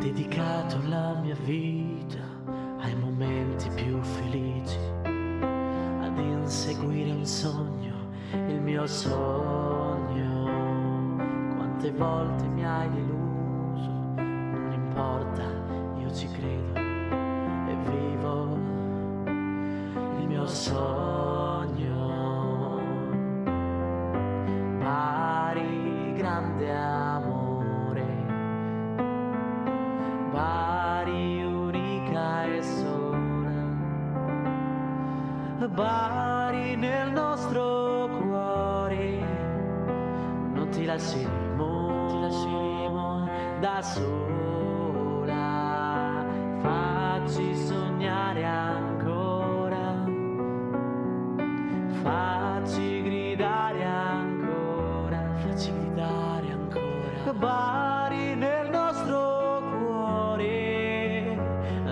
dedicato la mia vita ai momenti più felici, ad inseguire un sogno, il mio sogno. Quante volte mi hai deluso, non importa, io ci credo e vivo il mio sogno. Bari, grande amore, Bari, unica e sola, Bari nel nostro cuore, non ti lasceremo da sola, facci sognare ancora, facci gridare ancora, facci gridare ancora, Bari nel nostro cuore,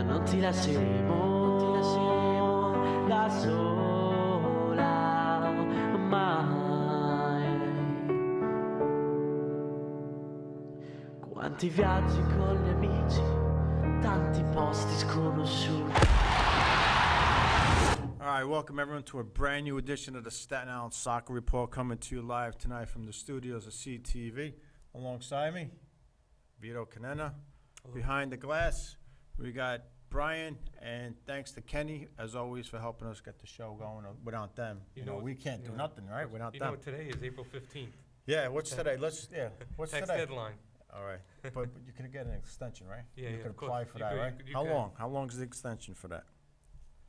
non ti lasceremo da sola mai. Quanti viaggi con gli amici, tanti posti sconosciuti. All right, welcome everyone to a brand new edition of the Staten Island Soccer Report, coming to you live tonight from the studios of CTV. Alongside me, Vito Canena. Behind the glass, we got Brian, and thanks to Kenny, as always, for helping us get the show going. Without them, we can't do nothing, right? Without them. Today is April 15th. Yeah, what's today? What's Tax today? deadline. All right, but you can get an extension, right? Yeah, you yeah, can of apply course. for You that, could- right? you How can. long? How long is the extension for that?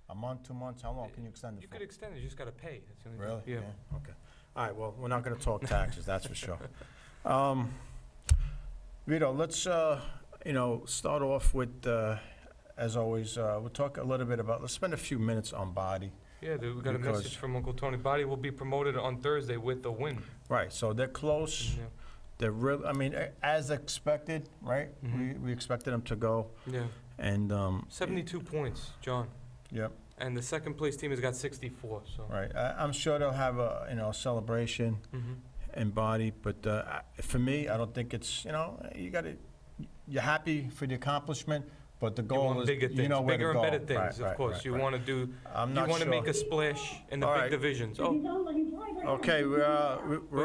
A month, 2 months? How long can you extend it You for? could extend it, you just gotta pay. That's the only Really? thing. Yeah. Okay. All right, well, we're not going to talk taxes, that's for sure. Vito, let's, start off with, as always, we'll talk a little bit about, let's spend a few minutes on Body. Yeah, we got a Because- message from Uncle Tony. Body will be promoted on Thursday with the win. Right, so they're close. Yeah. They're real, as expected, right? Mhm. We expected them to go, Yeah. and, 72 points, John. yep, And the second place team has got 64, so. right. I'm sure they'll have a, celebration Mhm. and Body, but for me, I don't think it's, you're happy for the accomplishment, but the You goal want is, bigger things, where bigger to and go. better things, Right, of right, course. right, You right. want to do, I'm you not want to sure. make a splash in the All big right. divisions. Oh, Okay, we're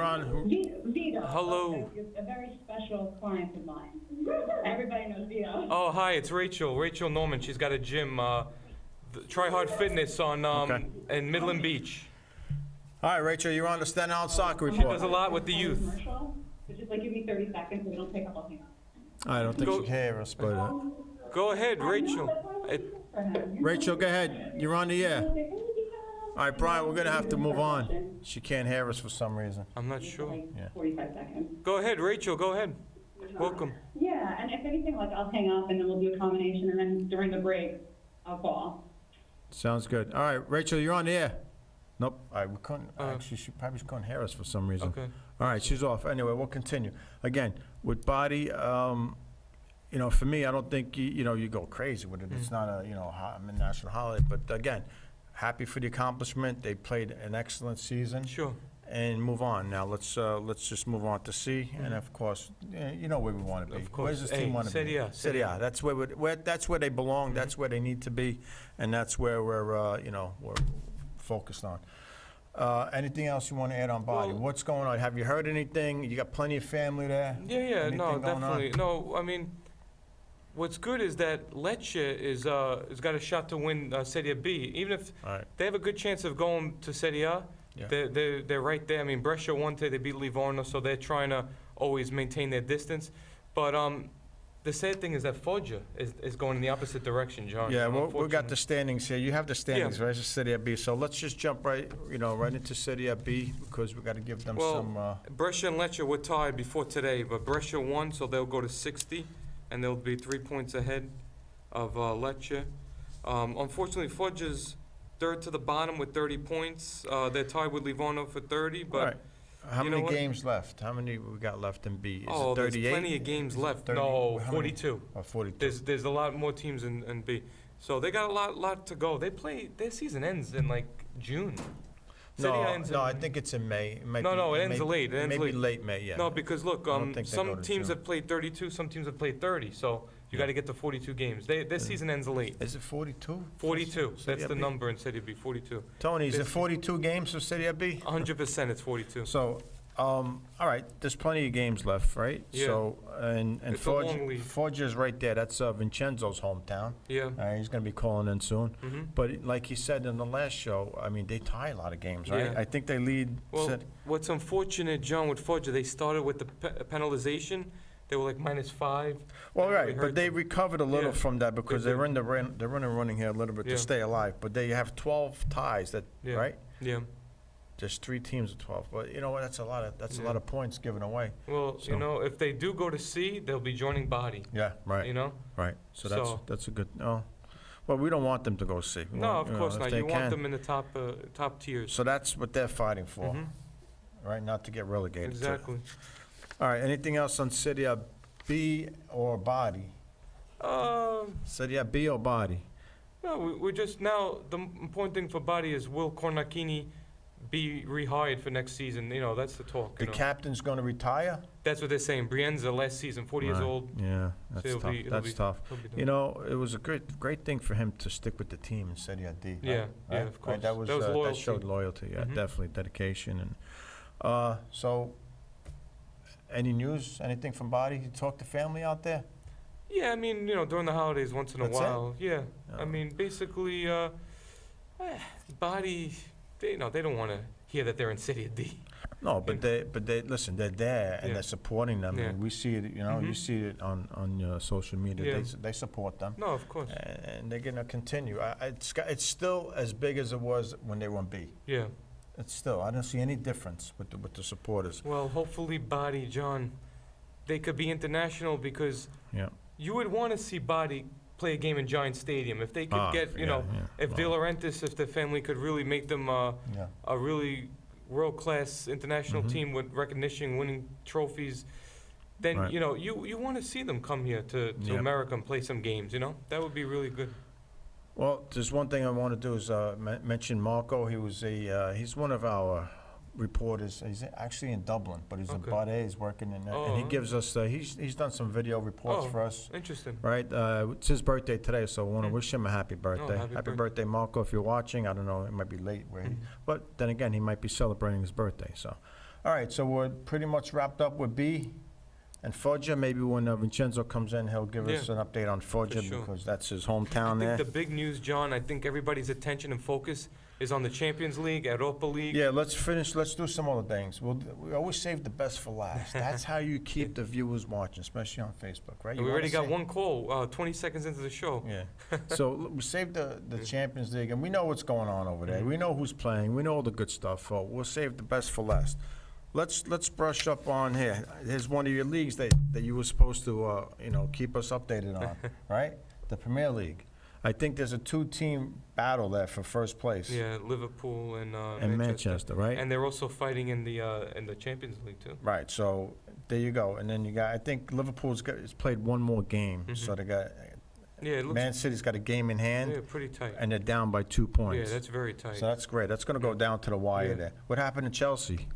on. Vito. Hello. A very special client of mine. Everybody knows Vito. oh, hi, it's Rachel. Rachel Norman. She's got a gym, Try Hard Fitness on Okay. in Midland Beach. All right, Rachel, you're on the Staten Island Soccer She does a Report. lot with the youth. Commercial. So just like give me 30 seconds so we don't take up all the I don't think Go- she can hear us, but Go ahead, Rachel. Rachel, go ahead. You're on the air. All right, Brian, we're gonna have to move on. She can't hear us for some reason. I'm not sure. Yeah. 45 seconds. Go ahead, Rachel. Go ahead. Welcome. Yeah, and if anything, like I'll hang up and then we'll do a combination and then during the break, I'll call. Sounds good. All right, Rachel, you're on the air. Nope. All right, we couldn't. Uh, Actually, she probably couldn't hear us for some reason. Okay. All right, she's off. Anyway, we'll continue. Again, with Body, for me, I don't think you go crazy with it. It's not a national holiday, but again, happy for the accomplishment. They played an excellent season. Sure. And move on. Now let's just move on to C, and of course, you know where we want to be. Of course. Where's this Hey, team want to be? Serie A, Serie A. That's that's where they belong. That's where they need to be, and that's where we're focused on. Anything else you want to add on Body? Well- What's going on? Have you heard anything? You got plenty of family there. Yeah, Anything no, going on? definitely. No, I mean, what's good is that Lecce is got a shot to win Serie B. Even if All right. they have a good chance of going to Serie A, Yeah. they're right there. I mean, Brescia won today, they beat Livorno, so they're trying to always maintain their distance. But the sad thing is that Foggia is going in the opposite direction, John. Yeah, we've got Unfortunately. the standings here. You have the standings, Yeah. right? It's Serie B. So let's just jump right into Serie B because we got to give them some. Well, Brescia and Lecce were tied before today, but Brescia won, so they'll go to 60, and they'll be 3 points ahead of Lecce. Unfortunately, Foggia's third to the bottom with 30 points. They're tied with Livorno for 30, but All right. How you know many what? games left? How many we got left in B? Is oh, it there's 38? plenty of games left. 30 No, how many? 42. Oh, 42. There's a lot more teams in B, so they got a lot to go. Their season ends in like June. Serie A ends No, in- I think it's in May. It might No, be- no, it ends may- late. It ends maybe late. late May, yeah. No, because look, I don't think they go some to teams June. have played 32, some teams have played 30. So You got to get to 42 games. Their season ends late. Is it 42? 42. That's Serie the B? number in Serie B. 42. Tony, is it This- 42 games for Serie B? 100%. It's 42. So, all right, there's plenty of games left, right? Yeah. So, and It's a long league. Foggia's right there. That's Vincenzo's hometown. Yeah. He's going to be calling in soon. Mm-hmm. But like you said in the last show, I mean, they tie a lot of games, right? Yeah. I think they lead. Well, what's unfortunate, John, with Foggia, they started with the penalization. They were like -5. Well, That right, really but hurt they them. recovered a little Yeah. from that because They they're in the running here a little bit Yeah. to stay alive. But they have 12 ties, Yeah. right? Yeah. There's 3 teams of 12. But you know what? That's a lot Yeah. of points given away. Well, So- you know, if they do go to C, they'll be joining Body. Yeah, right, You know? right. So So- that's a good. Oh, well, we don't want them to go see. We No, want, of course if not. they You want can. them in the top tiers. So that's what they're fighting for, Mhm. right? Not to get relegated. to. Exactly. All right. Anything else on Serie B or Body? Serie B or Body? No, we're just now, the important thing for Body is will Cornacchini be rehired for next season? You know, that's the talk. The You know? captain's going to retire. That's what they're saying. Brienza last season, 40 years Right. old. Yeah, that's So tough. That's tough. he'll be done. You know, it was a great thing for him to stick with the team in Serie D. Right? Yeah, yeah, Right? of course. That was That was that loyalty. showed loyalty. Yeah, Mhm. definitely dedication. And so, any news? Anything from Body? You talk to family out there? Yeah, I mean, you know, during the holidays, once in a That's it? while. Yeah. Oh. I mean, basically, Body, they don't want to hear that they're in City D. No, but they listen. They're there and Yeah. they're supporting them. Yeah. And we see it. You know, you Mhm. see it on your social media. Yeah. They support them. No, of course. And they're gonna continue. It's still as big as it was when they were in B. Yeah. It's still. I don't see any difference with the supporters. Well, hopefully, Body, John, they could be international because Yeah. you would want to see Body play a game in Giant Stadium. If they could get, you know, if De Laurentiis, if the family could really make them Yeah. a really world-class international Mhm. team with recognition, winning trophies, then, Right. you know, you want to see them come here to Yep. America and play some games, you know? That would be really good. Well, there's one thing I want to do is mention Marco. He's one of our reporters. He's actually in Dublin, but he's in Okay. Bade. He's working in there, and he Oh. gives us. He's done some video reports Oh. for us. Interesting. Right, it's his birthday today, so I want to Mm. wish him a happy birthday. happy Happy birthday. birthday, Marco! If you're watching, I don't know, it might be late, Mhm. but then again, he might be celebrating his birthday. So, all right, so we're pretty much wrapped up with B and Foggia. Maybe when Vincenzo comes in, he'll give us an update on Foggia sure. because that's his I hometown think there. the big news, John, I think everybody's attention and focus is on the Champions League, Europa League. Yeah, let's finish. Let's do some other things. We always save the best for last. That's how you keep the viewers watching, especially on Facebook, right? And You we already wanna got save- one call 20 seconds into the show. Yeah. So we saved the Champions League, and we know what's going on over there. Mhm. We know who's playing. We know all the good stuff. So we'll save the best for last. Let's brush up on here. Here's one of your leagues that you were supposed to keep us updated on, right? The Premier League. I think there's a 2-team battle there for first place. Yeah, Liverpool and And Manchester, right? And they're also fighting in the Champions League too. Right. So there you go. And then you got. I think Liverpool's played one more game, so Mhm. they got. Yeah, it looks Man City's got a game in hand, yeah, pretty tight. and they're down by 2 points. Yeah, that's very tight. So that's great. That's going to go down to the wire Yeah. there. What happened to Chelsea?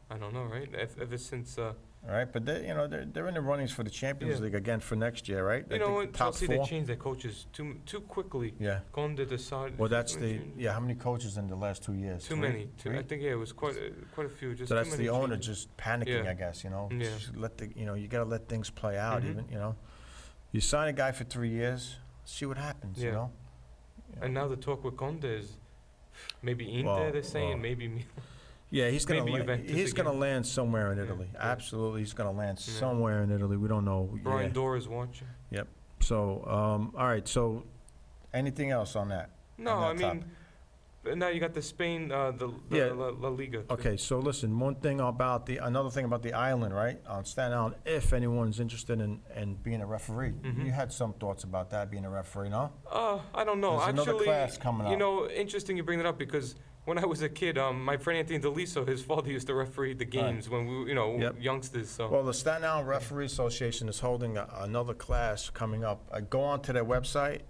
I don't know, right? Ever since All right, but they're in the runnings for the Champions Yeah. League again for next year, right? I you know think what, top Chelsea 4. they changed their coaches too quickly. Yeah. Conde decided. Well, that's how many coaches in the last 2 years? Too 3? many. I 3? think it was quite a few. Just So too that's many the owner changes. just panicking, Yeah. I guess. Yeah. Just you got to let things play out. Mhm. Even you sign a guy for 3 years, see what happens. You Yeah. know. And now the talk with Conde is maybe Inter. Well, they're saying well. maybe. Yeah, he's gonna Maybe Juventus he's gonna again. land somewhere in Yeah, Italy. yeah. Absolutely, he's gonna land Yeah. somewhere in Italy. We don't know. Brian yet. Dora is watching. So, all right. So, anything else on that? No, On I that mean, now you got the Spain, the Yeah. La Liga. too. Okay, so listen, another thing about the island, right? On Staten Island, if anyone's interested in being a referee, Mhm. you had some thoughts about that, being a referee, no? I don't know. There's another Actually, class coming you up. know, interesting you bring that up because when I was a kid, my friend Anthony DeLiso, his father used to referee the games when we, Yep. youngsters. So Well, the Staten Island Referee Association is holding another class coming up. Go on to their website,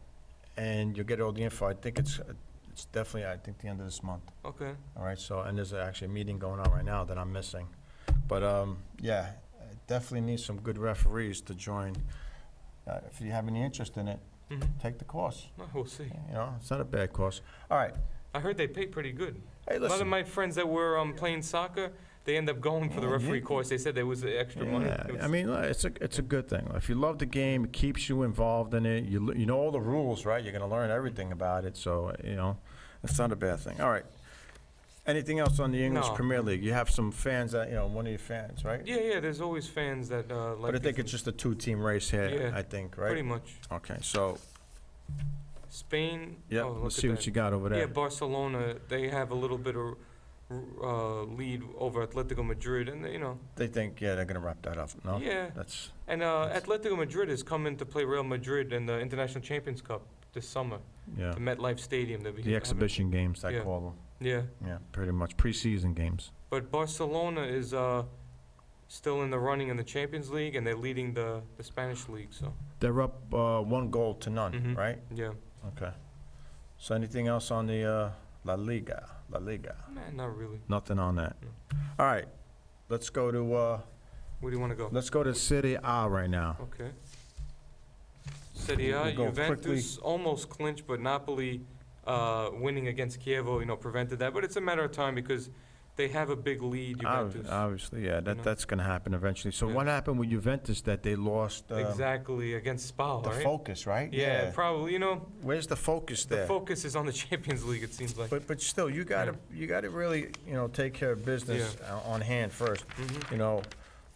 and you'll get all the info. I think it's definitely, the end of this month. okay. All right, so, and there's actually a meeting going on right now that I'm missing. But, yeah, definitely need some good referees to join if you have any interest in it, take the course. Well, we'll see. You know, it's not a bad course. All right. I heard they pay pretty good. Hey, A lot of listen. my friends that were playing soccer, they end up going for the Yeah, referee you- course. They said there was extra money. Yeah, It was- I mean, look, it's a good thing. If you love the game, it keeps you involved in it. You know all the rules, right? You're going to learn everything about it. So, you know, it's not a bad thing. All right. Anything else on the English No. Premier League? You have some fans that, you know, one of your fans, right? yeah, there's always fans that like. But I think this. it's just a two-team race here, Yeah, I think, right? Pretty much. Okay, so, Spain. yeah, oh, look let's at see what that. you got over there. Yeah, Barcelona. They have a little bit of lead over Atletico Madrid, and you know. They think, yeah, they're going to wrap that up, no? Yeah. That's, And Atletico Madrid is coming to play Real Madrid in the International Champions Cup this summer. yeah, The MetLife Stadium. They'll be the having- exhibition games, I Yeah. call them. Yeah, Yeah, pretty much, preseason games. but Barcelona is still in the running in the Champions League, and they're leading the Spanish league. So They're up 1-0 Mhm. right? yeah, Okay. So anything else on the La Liga? La Liga. man, not really. Nothing on that. No. All right. Let's go to Where do you want to go? let's go to Serie A right now. Okay. Serie A, We'll go Juventus almost clinched, but Napoli winning against Chievo, you know, prevented that. But it's a matter of time because they have a big lead. Juventus. Obviously, yeah, know? that's going to happen eventually. So Yeah. what happened with Juventus that they lost Exactly against Spal, the right? focus, right? Yeah, probably. You know, Where's the focus the there? focus is on the Champions League. It seems like. But still, you gotta really, you know, take care of business on hand first. Mhm. You know,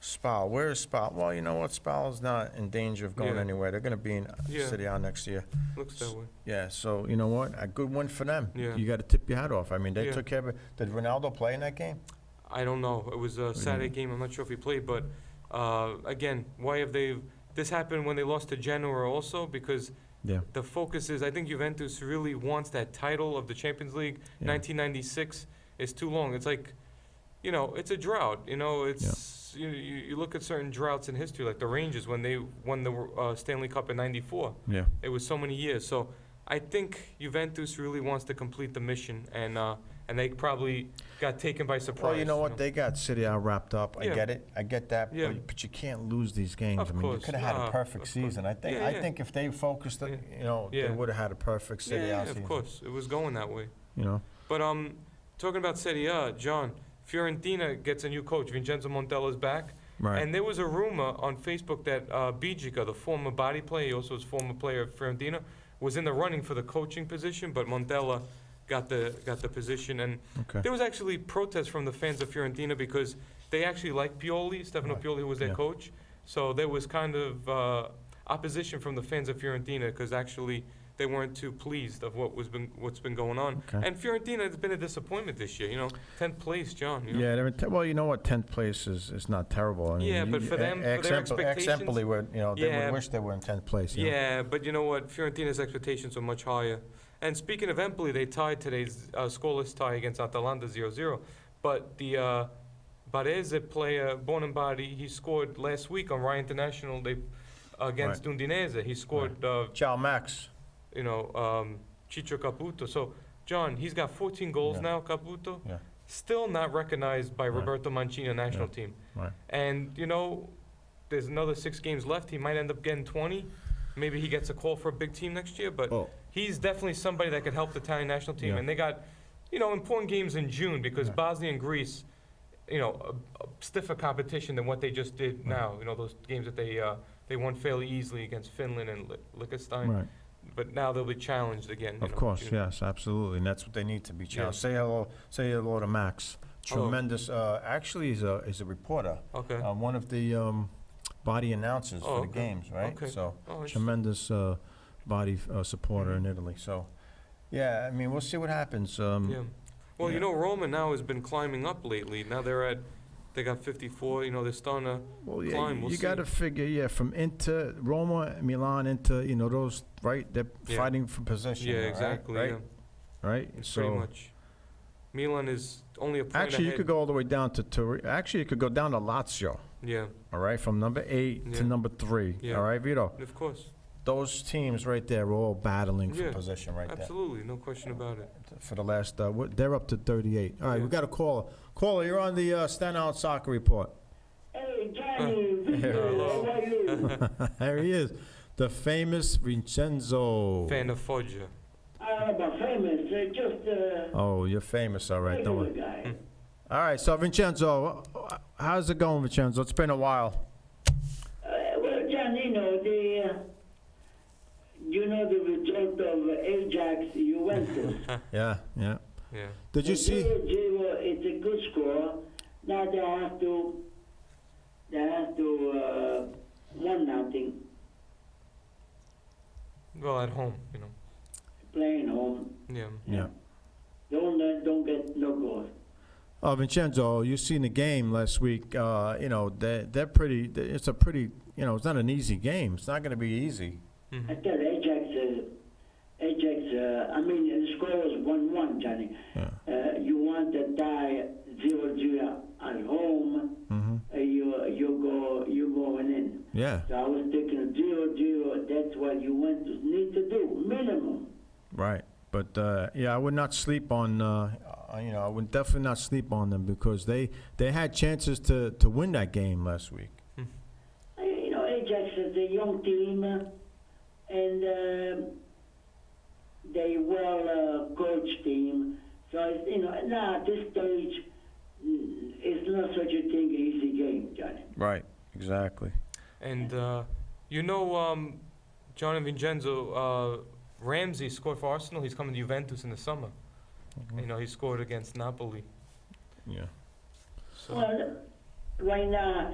Spal. Where is Spal? Well, you know what? Spal's not in danger of going Yeah. anywhere. They're going to be in Yeah. Serie A next year. Looks that way. Yeah, so you know what? A good win for them. Yeah. You got to tip your hat off. I mean, they Yeah. took care of it. Did Ronaldo play in that game? I don't know. It was a Saturday game. I'm not sure if he played, but again, why have they? This happened when they lost to Genoa also because Yeah. the focus is. I think Juventus really wants that title of the Champions League. Yeah. 1996 is too long. It's like, you know, it's a drought. You know, it's you look at certain droughts in history, like the Rangers when they won the Stanley Cup in '94. Yeah. It was so many years. So I think Juventus really wants to complete the mission, and they probably got taken by surprise. Well, you know what? They got City A wrapped up. I Yeah. get it. I get that. Yeah. But you can't lose these games. Of I mean, you course. could have had a Of perfect course. season. I think. Yeah, I yeah. think if they focused, Yeah. you know, they Yeah. would have had a perfect City yeah, A season. of course, it was going that way. You know. But talking about Serie A, John, Fiorentina gets a new coach. Vincenzo Montella's back. Right. And there was a rumor on Facebook that Bijica, the former body player, he also was former player of Fiorentina, was in the running for the coaching position, but Montella got the position. And Okay. there was actually protests from the fans of Fiorentina because they actually like Pioli, Stefano Right. Pioli, who was their Yeah. coach. So there was kind of opposition from the fans of Fiorentina because actually they weren't too pleased of what's been going on. Okay. And Fiorentina has been a disappointment this year. You know, 10th place, John. You know? Yeah, well, you know what? 10th place is not terrible. I mean, Yeah, but for them, for their expectations- Empoli were, you know, they Yeah. would wish they were in 10th place. You know? Yeah, but you know what? Fiorenina's expectations are much higher. And speaking of Empoli, they tied today's scoreless tie against Atalanta 0-0. But the Barese player, Bonambadi, he scored last week on Rai International against Udinese. He scored, Ciao, Max. Ciccio Caputo. So, John, he's got 14 goals Yeah. now, Caputo. Yeah. Still not recognized by Right. Roberto Mancini national team. Right. And, you know, there's another 6 games left. He might end up getting 20. Maybe he gets a call for a big team next year. But Oh, he's definitely somebody that could help the Italian national team. Yeah. And they got, you know, important games in June because Right. Bosnia and Greece, you know, a stiffer competition than what they just did Right. now. You know, those games that they won fairly easily against Finland and Liechtenstein. right. But now they'll be challenged again. Of course, yes, absolutely, and that's what they need to be challenged. Yeah. Say hello to Max. Tremendous. Actually, he's a reporter. Okay. One of the body announcers Oh, for the okay. games, right? Okay. So Oh, interesting. tremendous body supporter Mhm. in Italy. So, yeah, I mean, we'll see what happens. Yeah. Well, yeah. you know, Roma now has been climbing up lately. Now they got 54. You know, they're starting to Well, yeah, climb. We'll you see. got to figure, from Inter, Roma, Milan, Inter, you know, those, right? They're Yeah. fighting for position. Yeah, right? exactly. Right? Yeah, Right? pretty much. Milan is only a point Actually, you ahead. could go all the way down to Actually, you could go down to Lazio, Yeah, all right? From number 8 Yeah. to number 3, Yeah. all right, Vito? of course. Those teams right there are all battling for Yeah, position right Absolutely, no question about it. there. For the last, they're up to 38. All right, Yeah. we got a caller. Caller, you're on the Staten Island Soccer Report. Hey, Johnny. Hello. How are you? There he is. The famous Vincenzo. Fan of Foggia. I don't know about famous, just Oh, you're famous, all right. Don't regular worry. guy. All right, so Vincenzo, how's it going, Vincenzo? It's been a while. Well, John, you know the result of Ajax Juventus. Yeah. Yeah. Did you see? 0-0, it's a good score. Now they have to 1-0 Well, at home, playing home. Yeah. Don't get no goals. Oh, Vincenzo, you seen the game last week. They're pretty. It's a pretty. It's not an easy game. It's not going to be easy. Mm-hmm. I tell you, the score was 1-1, Johnny. Yeah. You want to tie 0-0 at home, Mm-hmm. you going in. Yeah. So I was thinking 0-0, that's what you want to need to do, minimum. Right. But I would not sleep on. I would definitely not sleep on them because they had chances to win that game last week. Ajax is a young team, and they well coached team. So now at this stage, it's not such a thing easy game, Johnny. Right. Exactly. And John and Vincenzo, Ramsey scored for Arsenal. He's coming to Juventus in the summer. Mhm. He scored against Napoli. Yeah. So Well, right now,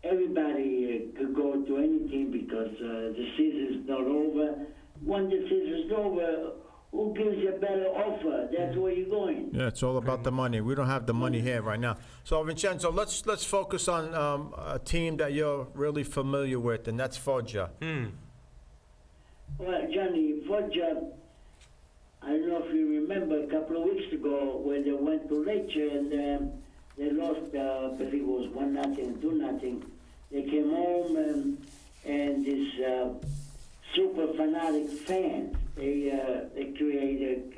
everybody could go to any team because the season's not over. When the season's over, who gives you a better offer? That's where you're going. Yeah, it's all about the money. We don't have the money here right now. So Vincenzo, let's focus on a team that you're really familiar with, and that's Foggia. Well, Johnny, Foggia, I don't know if you remember a couple of weeks ago when they went to Lecce and they lost, I believe it was 1-0, 2-0. They came home and this super fanatic fans, they created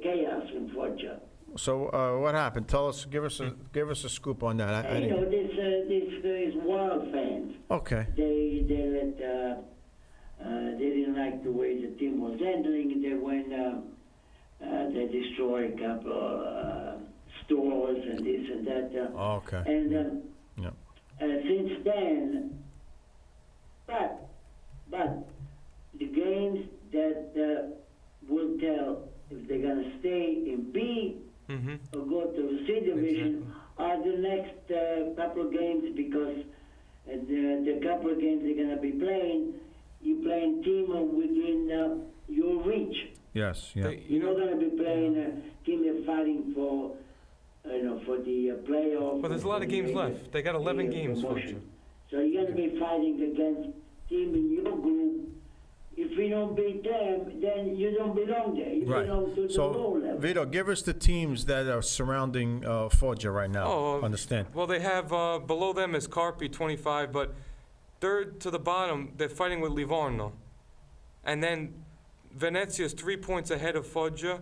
chaos in Foggia. So what happened? Tell us, give us a scoop on that. I didn't- These wild fans. Okay. They didn't like the way the team was handling. They went, they destroyed a couple stores and this and that. Okay. And Yeah. since then, but the games that will tell if they're gonna stay in B or go to the C division are the next couple of games because the couple of games they're gonna be playing, you playing team within your reach. Yes. Yeah. You're not gonna be playing a team you're fighting for, for the playoff. But there's a lot of games left. They got 11 games, promotion. So you're gonna be fighting against team in your group. If you don't beat them, then you don't belong there. You Right. belong to the low So level. Vito, give us the teams that are surrounding Foggia right now. Understand? Well, they have below them is Carpi 25, but third to the bottom they're fighting with Livorno, and then Venezia's 3 points ahead of Foggia,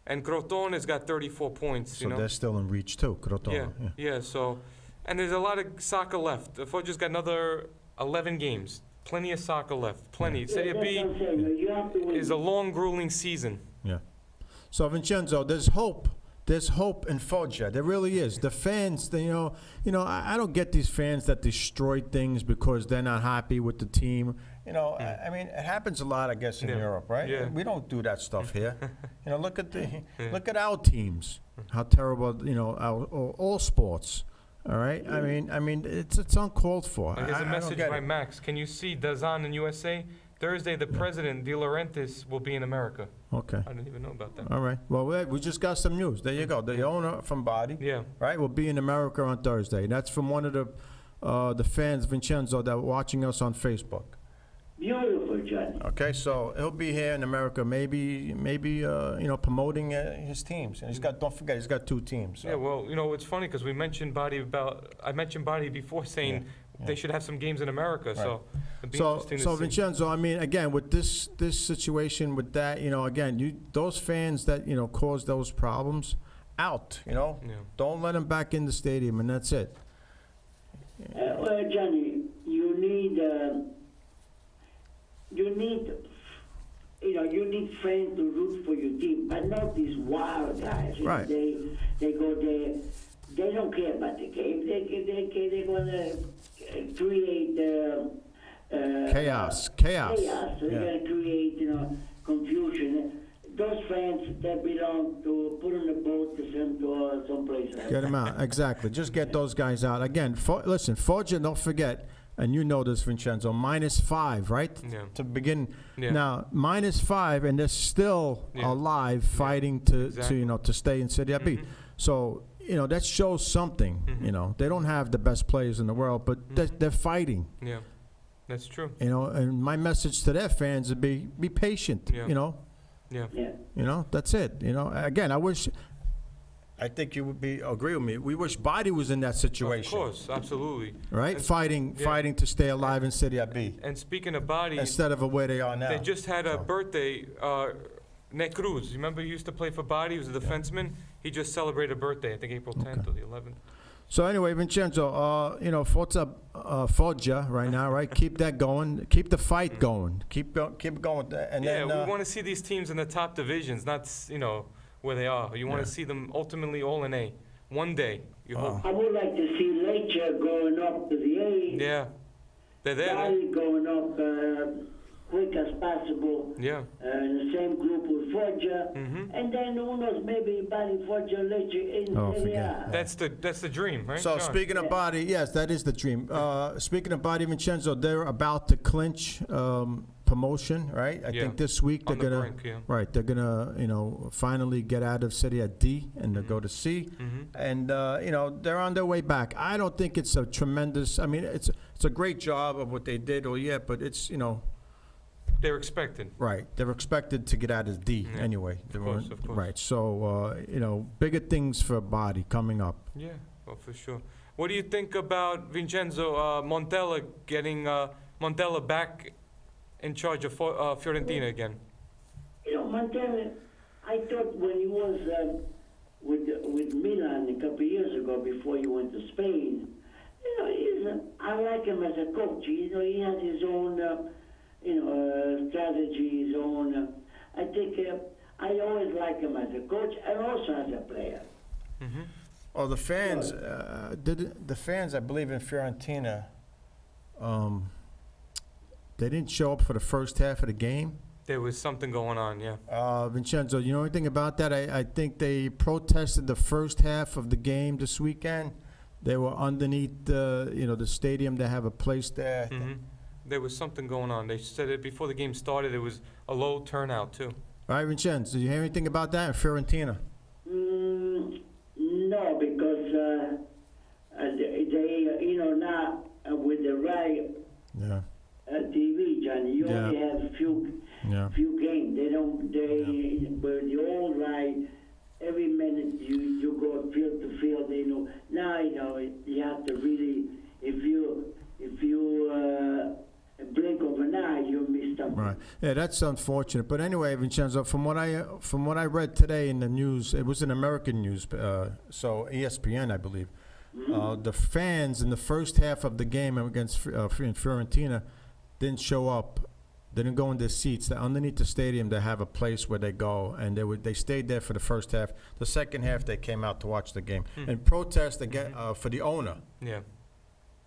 and Crotone's got 34 points. So they're still in reach too. Crotone. Yeah. So, and there's a lot of soccer left. Foggia's got another 11 games. Plenty of soccer left. Plenty. Yeah, Serie that's B what I'm saying. You have to win. is a long, grueling season. So Vincenzo, there's hope. There's hope in Foggia. There really is. The fans, I don't get these fans that destroy things because they're not happy with the team. I mean, it happens a lot, I guess, in Yeah. Europe, right? Yeah. We don't do that stuff here. Look at our teams. How terrible, all sports. All right. I mean, it's uncalled for. Here's a I don't message get by it. Max. Can you see Dazan in USA? Thursday, the president, De Laurentiis, will be in America. Okay. I didn't even know about that. All right. Well, we just got some news. There you go. The owner from Body, Yeah. right, will be in America on Thursday. That's from one of the fans, Vincenzo, that are watching us on Facebook. Beautiful, Johnny. Okay, so he'll be here in America, maybe promoting his teams. And don't forget, he's got 2 teams. So. Yeah, well, it's funny because I mentioned Body before saying they should have some games in America. Right. So it'd be So interesting to see. Vincenzo, I mean, again, with this situation, with that, again, those fans that cause those problems, out. Yeah. Don't let them back in the stadium, and that's it. Well, Johnny, you you need friends to root for your team, but not these wild guys. You know, Right. they go there. They don't care about the game. They're gonna create Chaos. chaos. So Yeah. they're gonna create, confusion. Those fans that belong to put on the boat to send to someplace else. Get them out. Exactly. Just get those guys out. Again, listen, Foggia, don't forget, and you know this, Vincenzo, -5, right? Yeah. To begin. Yeah. Now, -5, and they're still Yeah. alive fighting to Exactly. to stay in Serie B. So, that shows something. They don't have the best players in the world, but they're fighting. Yeah, that's true. And my message to their fans would be patient. Yeah. Yeah. That's it. Again, I think you would agree with me. We wish Body was in that situation. Of course, absolutely. Right? And- Fighting to stay alive in Serie B And speaking of body, instead of where they are now. they just had a So. birthday. Ned Cruz, you remember he used to play for Body? He was a defenseman. He just celebrated a birthday, I think April 10th or the 11th. So anyway, Vincenzo, Forza Foggia right now, right? Keep that going. Keep the fight going. Keep going with that. And Yeah, then, we want to see these teams in the top divisions, not, where they are. You want to see them ultimately all in A. One day, you hope. I would like to see Lecce going up to the A. Yeah, they're there. Bali going up quick as possible. Yeah. In the same group with Foggia. Mhm. And then who knows, maybe Bali, Foggia, Lecce in Oh, Serie forget A. That's the dream, right? So John? speaking of Body, yes, that is the dream. Speaking of Body, Vincenzo, they're about to clinch promotion, right? I Yeah. think this week they're On the gonna brink, yeah. right. They're gonna finally get out of Serie D and they'll go to C. Mhm. And they're on their way back. I don't think it's a tremendous. I mean, it's a great job of what they did all year, but it's They're expected. right. They're expected to get out of D Yeah, anyway. They course, weren't- of course. Right. So bigger things for Body coming up. Yeah, well, for sure. What do you think about Vincenzo Montella getting Montella back in charge of Fiorentina again? Montella, I thought when he was with Milan a couple of years ago before he went to Spain, I like him as a coach. He has his own, strategy, his own. I think I always like him as a coach and also as a player. Mm-hmm. Oh, the fans, the fans, I believe in Fiorentina, they didn't show up for the first half of the game. There was something going on, yeah. Vincenzo, you know anything about that? I think they protested the first half of the game this weekend. They were underneath the stadium. They have a place there. Hmm. There was something going on. They said it before the game started. It was a low turnout too. All right, Vincenzo, did you hear anything about that in Fiorentina? No, because they, now with the right Yeah, TV, Johnny, you Yeah. only have yeah. few games. They don't. With the old right, every minute you go field to field. Now you have to really, if you blink of an eye, you miss something. Right. Yeah, that's unfortunate. But anyway, Vincenzo, from what I read today in the news, it was an American news, so ESPN, I believe. The fans in the first half of the game against Fiorentina didn't show up. They didn't go in their seats. They're underneath the stadium. They have a place where they go, and they stayed there for the first half. The second half, they came out to watch the game and protest again for the owner. Yeah.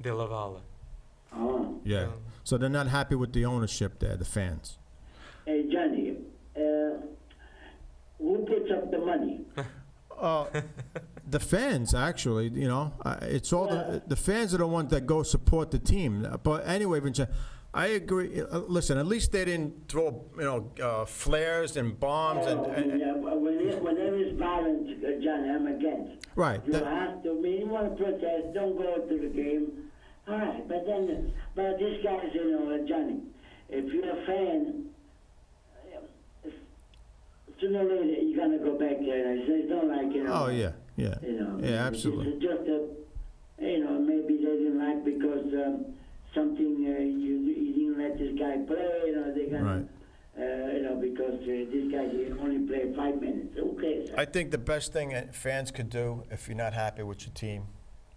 De La Valle. Oh. Yeah. So they're not happy with the ownership there, the fans. Hey, Johnny, who puts up the money? The fans, actually, it's all the fans are the ones that go support the team. But anyway, Vincenzo, I agree. Listen, at least they didn't throw, flares and bombs Whenever it's violence, Johnny, I'm against. right. You have to. When you want to protest, don't go to the game. All right, but this guy's, Johnny. If you're a fan, sooner or later you're gonna go back there. It's not like Oh yeah. Yeah, absolutely. It's just maybe they didn't like because something you didn't let this guy play. They're gonna. Right. Because this guy only played 5 minutes. Okay. I think the best thing fans could do, if you're not happy with your team,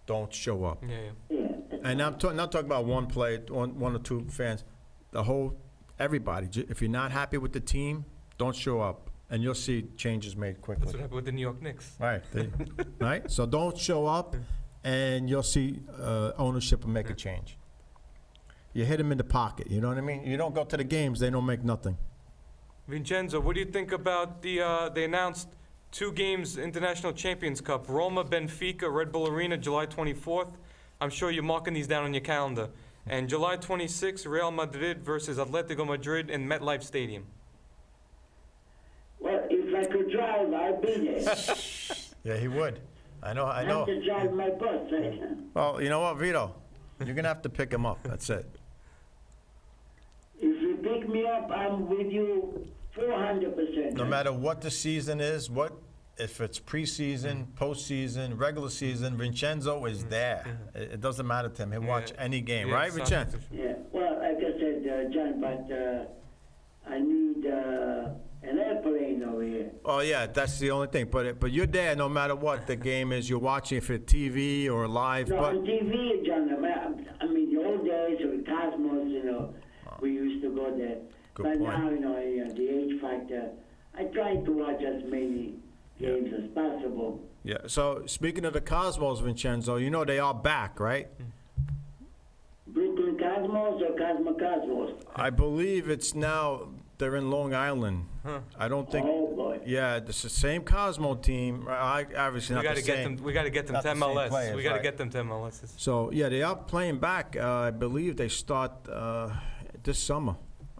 don't show up. Yeah, yeah. Yeah, that's And I'm not talking about one player, one or two fans. The whole, everybody. If you're not happy with the team, don't show up, and you'll see changes made quickly. That's what happened with the New York Knicks. Right. Right. So don't show up, and you'll see ownership will make a change. You hit them in the pocket. You know what I mean? You don't go to the games; they don't make nothing. Vincenzo, what do you think about they announced 2 games, International Champions Cup, Roma, Benfica, Red Bull Arena, July 24th. I'm sure you're marking these down on your calendar. And July 26th, Real Madrid versus Atletico Madrid in MetLife Stadium. Well, if I could drive, I'd be there. Yeah, he would. I know. I have to drive my bus, right? Well, you know what, Vito? You're gonna have to pick him up. That's it. If you pick me up, I'm with you 400%. No matter what the season is, if it's preseason, postseason, regular season, Vincenzo is there. It doesn't matter to him. He'll watch any game, right, Vincenzo? Yeah, well, like I said, John, but I need an airplane over here. Oh yeah, that's the only thing. But you're there no matter what the game is. You're watching it for TV or live. No, But on TV, John, I mean, the old days with Cosmos, we used to go there. Good But point. now, the age factor, I try to watch as many games as possible. yeah. So speaking of the Cosmos, Vincenzo, you know they are back, right? Brooklyn Cosmos or Cosmos? I believe it's now they're in Long Island. I don't think. Oh, boy. Yeah, it's the same Cosmo team. Obviously We not got the to get same. them. We got to get them Not to the same MLS. players, We got to right. get them to MLS. So yeah, they are playing back. I believe they start this summer.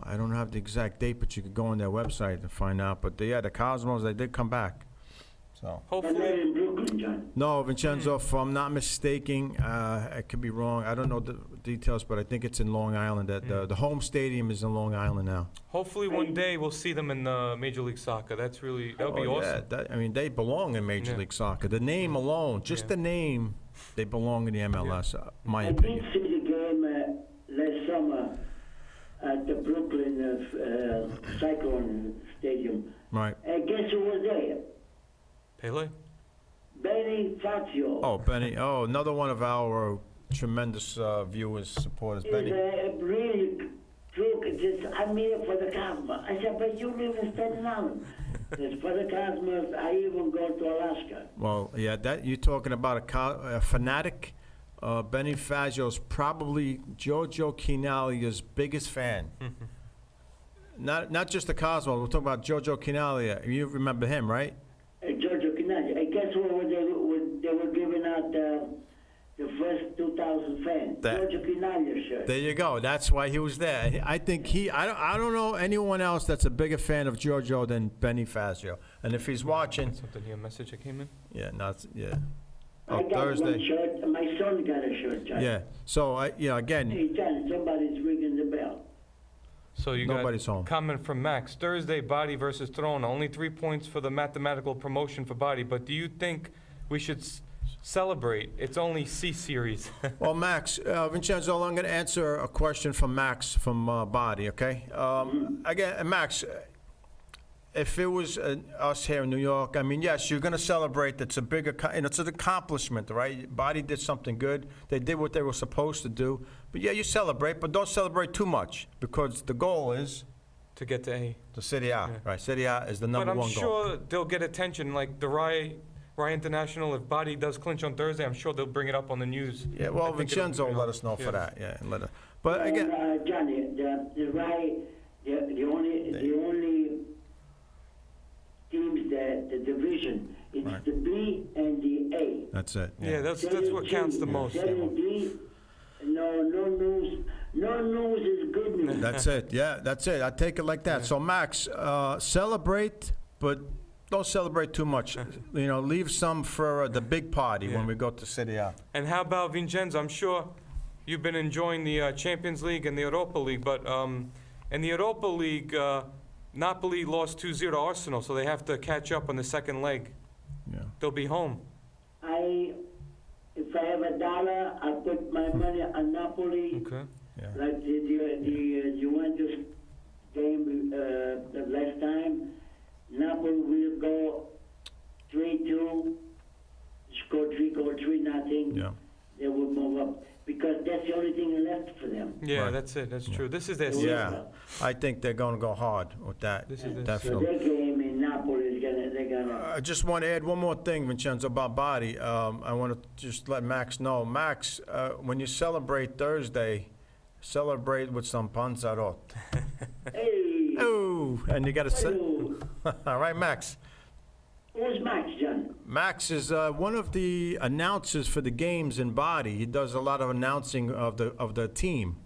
I don't have the exact date, but you could go on their website and find out. But the Cosmos, they did come back. So But not Hopefully, in Brooklyn, John. no, Vincenzo, if I'm not mistaken, I could be wrong. I don't know the details, but I think it's in Long Island. That the home stadium is in Long Island now. hopefully one day we'll see them in Major League Soccer. That would be Oh, awesome. Yeah, I mean, they belong in Major Yeah. League Soccer. The name alone, just Yeah. the name, they belong in the MLS. My I did opinion. see the game last summer at the Brooklyn Cyclone Stadium. Right. Guess who was there? Pele? Benny Fazio. Oh, Benny. Oh, another one of our tremendous viewers, supporters. He's Benny. a really crook. I'm here for the Cosmos. I said, but you live in Staten Island. It's for the Cosmos. I even go to Alaska. Well, yeah, that you're talking about a fanatic. Benny Fazio's probably Giorgio Chinalia's biggest fan. Not just the Cosmos. We're talking about Giorgio Chinalia. You remember him, right? Giorgio Canaglia. I guess what they were giving out the first 2,000 fans. Giorgio Canaglia shirt. There you go. That's why he was there. I think I don't know anyone else that's a bigger fan of Giorgio than Benny Fazio. And if he's watching, Something here, a message that came in? yeah, yeah. I Oh, got Thursday. one shirt. My son got a shirt, John. Yeah. So again, Hey, John, somebody's ringing the bell. So you Nobody's got home. comment from Max. Thursday, Body versus Throne. Only 3 points for the mathematical promotion for Body. But do you think we should celebrate? It's only C series. well, Max, Vincenzo, I'm going to answer a question from Max from Body. Okay. Again, Max. If it was us here in New York, I mean, yes, you're going to celebrate. It's a bigger, it's an accomplishment, right? Body did something good. They did what they were supposed to do. But yeah, you celebrate, but don't celebrate too much because the goal is to get to A. the Serie A, Yeah. right? Serie A is the But number I'm one goal. sure they'll get attention, like the Rye International. If Body does clinch on Thursday, I'm sure they'll bring it up on the news. Yeah, well, I think it'll, Vincenzo you know, let us know yeah. for that. Yeah, and let us. But again, Johnny, the only teams that the division, it's Right. the B and the A. that's it. Yeah, that's what counts the most. Serie D, no news. No news is good news. That's it. Yeah, that's it. I take it like that. Yeah. So Max, celebrate, but don't celebrate too much. Leave some for the big party Yeah. when we go to Serie A. And how about Vincenzo? I'm sure you've been enjoying the Champions League and the Europa League, but in the Europa League, Napoli lost 2-0 to Arsenal, so they have to catch up on the second leg. Yeah. They'll be home. If I have $1, I put my money on Napoli. Okay. Yeah. Like the Juventus game the last time, Napoli will go 3-2, score 3 goals, 3-0. Yeah. They will move up because that's one. Yeah, Right. that's it. That's true. This is their Yeah. season. Yeah, I think they're gonna go hard with that, This is their So definitely. their game in Napoli is they're gonna. I just want to add one more thing, Vincenzo, about body. I want to just let Max know. Max, when you celebrate Thursday, celebrate with some panzarot. Hey, Ooh, and you got to say, hello. all right, Max. Who's Max, John? Max is one of the announcers for the games in body. He does a lot of announcing of the team.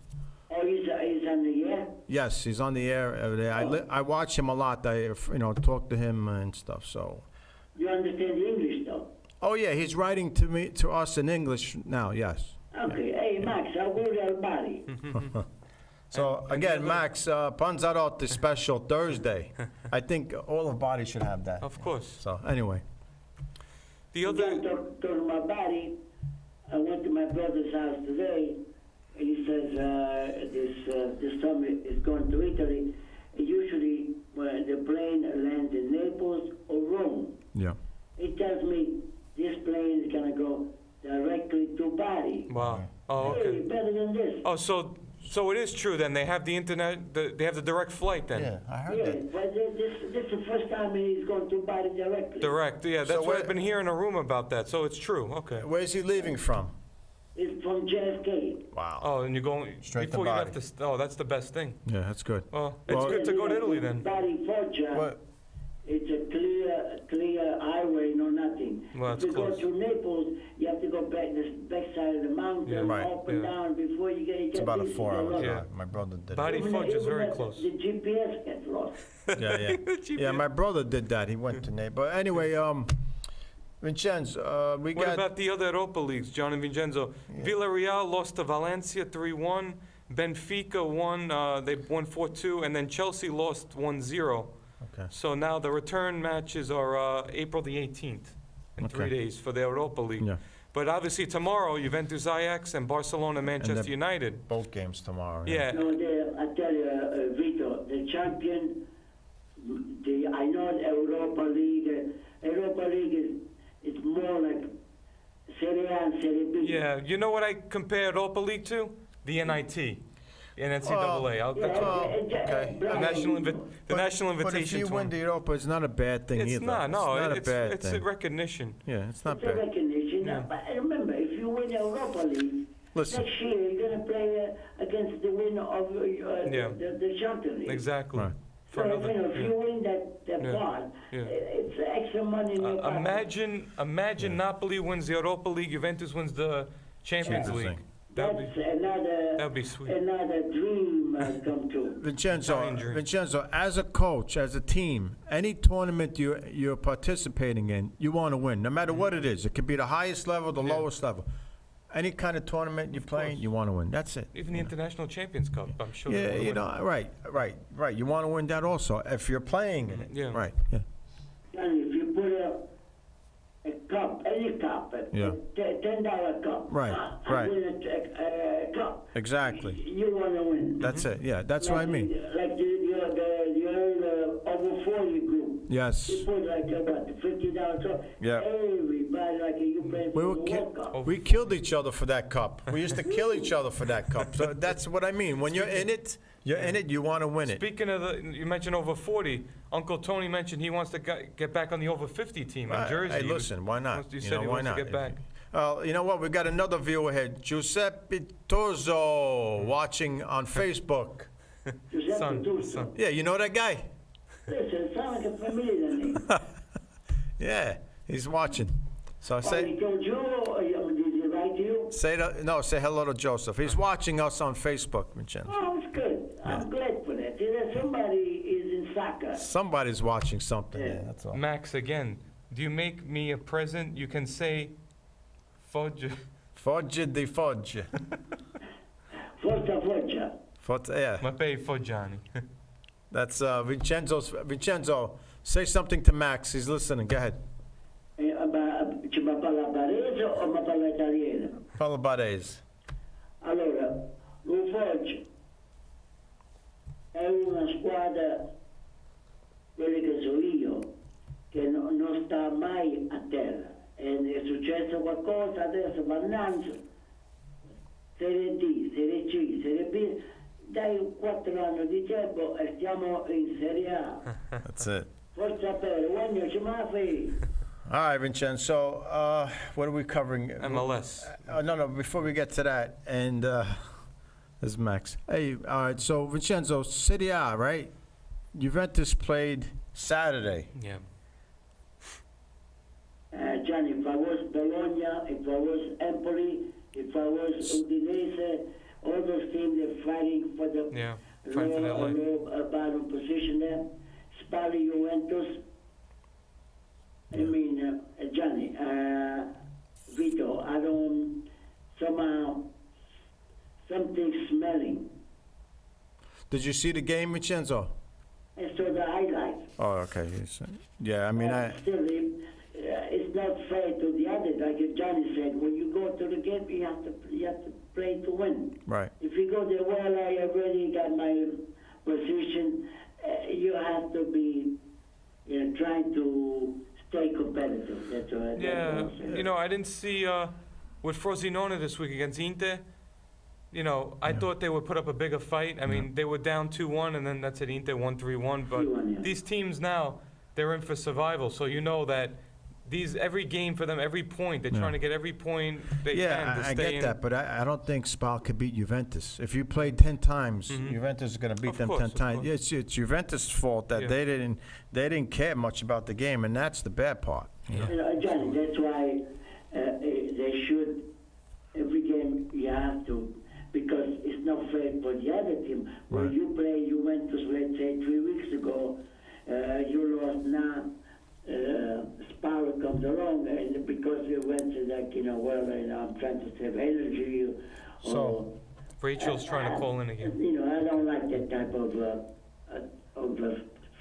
Oh, he's on the air? Yes, he's on the air every day. I watch him a lot. I talk to him and stuff. So, You understand the English, though? oh yeah, he's writing to us in English now. Yes. Okay, hey, Max, how good your body? So again, Max, Panzarot is special Thursday. I think all of body should have that. Of course. So anyway, The John, other, talking about body, I went to my brother's house today, and he says this summer is going to Italy. Usually, when the plane lands in Naples or Rome, yeah. he tells me this plane is gonna go directly to Bari. wow. Oh, Hey, okay. better than this. Oh, so it is true then. They have the internet, they have the direct flight then. Yeah, I heard Yeah, that. but this is the first time he's going to Bari directly. Direct, yeah. That's So what where- I've been hearing a rumor about that. So it's true. Okay. Where's he leaving from? It's from JFK. Wow. Oh, and you're going Straight to before you have Bari. to. Oh, that's the best thing. Yeah, that's good. Well, it's Well- good to go to Italy then. Bari, Foggia. What? It's a clear highway, no nothing. Well, if it's you close. go to Naples, you have to go back the backside of the mountain, Yeah, right, up and yeah. down before you get. It's about a 4-hour drive. Yeah. drive. My brother did Bari it. Foggia is very close. The GPS gets lost. Yeah, yeah. Yeah, my brother did that. He went to Naples. But anyway, Vincenzo, we What got. about the other Europa leagues, John and Vincenzo? Villarreal lost to Valencia 3-1. Benfica won. They won 4-2, and then Chelsea lost 1-0. Okay. So now the return matches are April the 18th, in 3 Okay. days for the Europa League. Yeah, But obviously tomorrow, Juventus Ajax and Barcelona Manchester the- United. both games tomorrow. Yeah. No, I tell you, Vito, the champion, I know the Europa League. Europa League is more like Serie A and Serie B. Yeah, you know what I compare Europa League to? The NIT, in NCAA. okay. The national But if invitation you win tournament. the Europa, it's not a bad thing It's either. not, no, it's not it's a bad it's a thing. recognition. Yeah, it's not It's a bad. recognition. Yeah. But remember, if you win the Europa League, Listen, next year you're going to play against the winner of Yeah. the Champions League. Exactly. Right. So, For another, if you win that Yeah. part, Yeah. it's extra money in your pocket. Imagine Napoli wins the Europa League, Juventus wins the Champions Champions League. League. That'd That's be another be sweet. another dream come true. Vincenzo, Italian as a coach, as a team, any tournament you're participating in, you want to win, no matter what it is. It could be the highest level, the Yeah. lowest level. Any kind of tournament you're playing, course. you want to win. That's it. Even the International Champions Cup, I'm sure. Yeah, they you wanna know, right. You want to win that also if you're playing in it. Yeah. Right. Yeah. And if you put a cup, any cup, Yeah. $10 cup, Right, and right. win a cup, Exactly. you want to win. That's it. Yeah, that's what I mean. Like the over 40 group. Yes. You put like about $50 cup. Yeah. Everybody like you playing We for were the World Cup. we killed each other for that cup. We used to kill each other for that cup. So that's what I mean. When you're in it, you want to win it. Speaking of you mentioned over 40. Uncle Tony mentioned he wants to get back on the over 50 team in Jersey. Hey, He was- listen, why not? You You said know, he why wants not? to get back. You know what? We got another viewer here, Giuseppe Tozzo, watching on Facebook. Giuseppe Son, Tuccio. son. Yeah, you know that guy? Listen, it sounds like a familiar name. Yeah, he's watching. So He say told you, or did he write to you? say hello to Joseph. He's watching us on Facebook, Vincenzo. Oh, it's good. I'm glad for that. See, that somebody is in soccer. Somebody's watching something. Yeah. Yeah, that's all. Max, again, do you make me a present? You can say, fudge. Foggia di Foggia. Forza Foggia. Yeah, Ma pay Foggiani. that's Vincenzo, say something to Max. He's listening. Go ahead. Ci ma parla barese o ma parla italiano? Palabades. Allora, lo Foggia è una squadra, quella che so io, che non sta mai a terra. E è successo qualcosa, adesso va innanzi Serie D, Serie C, Serie B. Dai 4 anni di tempo e stiamo in Serie A. That's it. Forza per Wagner Cimafi. All right, Vincenzo, what are we covering? MLS. No, before we get to that, and this is Max. Hey, all right, so Vincenzo, Serie A, right? Juventus played Saturday. Yeah. Gianni, if I was Bologna, if I was Empoli, if I was Udinese, all those teams they're fighting for the Yeah. Fighting for their life. low bottom position there. Spalli Juventus. I mean, Gianni, Vito, I don't, somehow, something's smelling. Did you see the game, Vincenzo? I saw the highlights. Oh, okay. Yeah, I mean, Still, it's not fair to the others. Like Johnny said, when you go to the game, you have to play to win. right. If you go there, well, I already got my position. You have to be, trying to stay competitive. That's what. Yeah, that's what I'm saying. I didn't see with Frosinone this week against Inter. I thought they would put up a bigger fight. I mean, they were down 2-1, and then that's at Inter 1-3-1. But 3-1, yeah. these teams now, they're in for survival. So you know that every game for them, every point, they're trying to get every point they can Yeah, to I stay get in. that, but I don't think Spal could beat Juventus. If you played 10 times, Juventus is going to beat Of them course, 10 of times. course. It's Juventus' fault that Yeah. they didn't care much about the game, and that's the bad part. Johnny, that's why they should, every game you have to, because it's not fair for the other team. When Right. you play Juventus, let's say 3 weeks ago, you lost now, Sparrow comes along, and because you went to like, I'm trying to save energy. So- Rachel's trying to call in again. I don't like that type of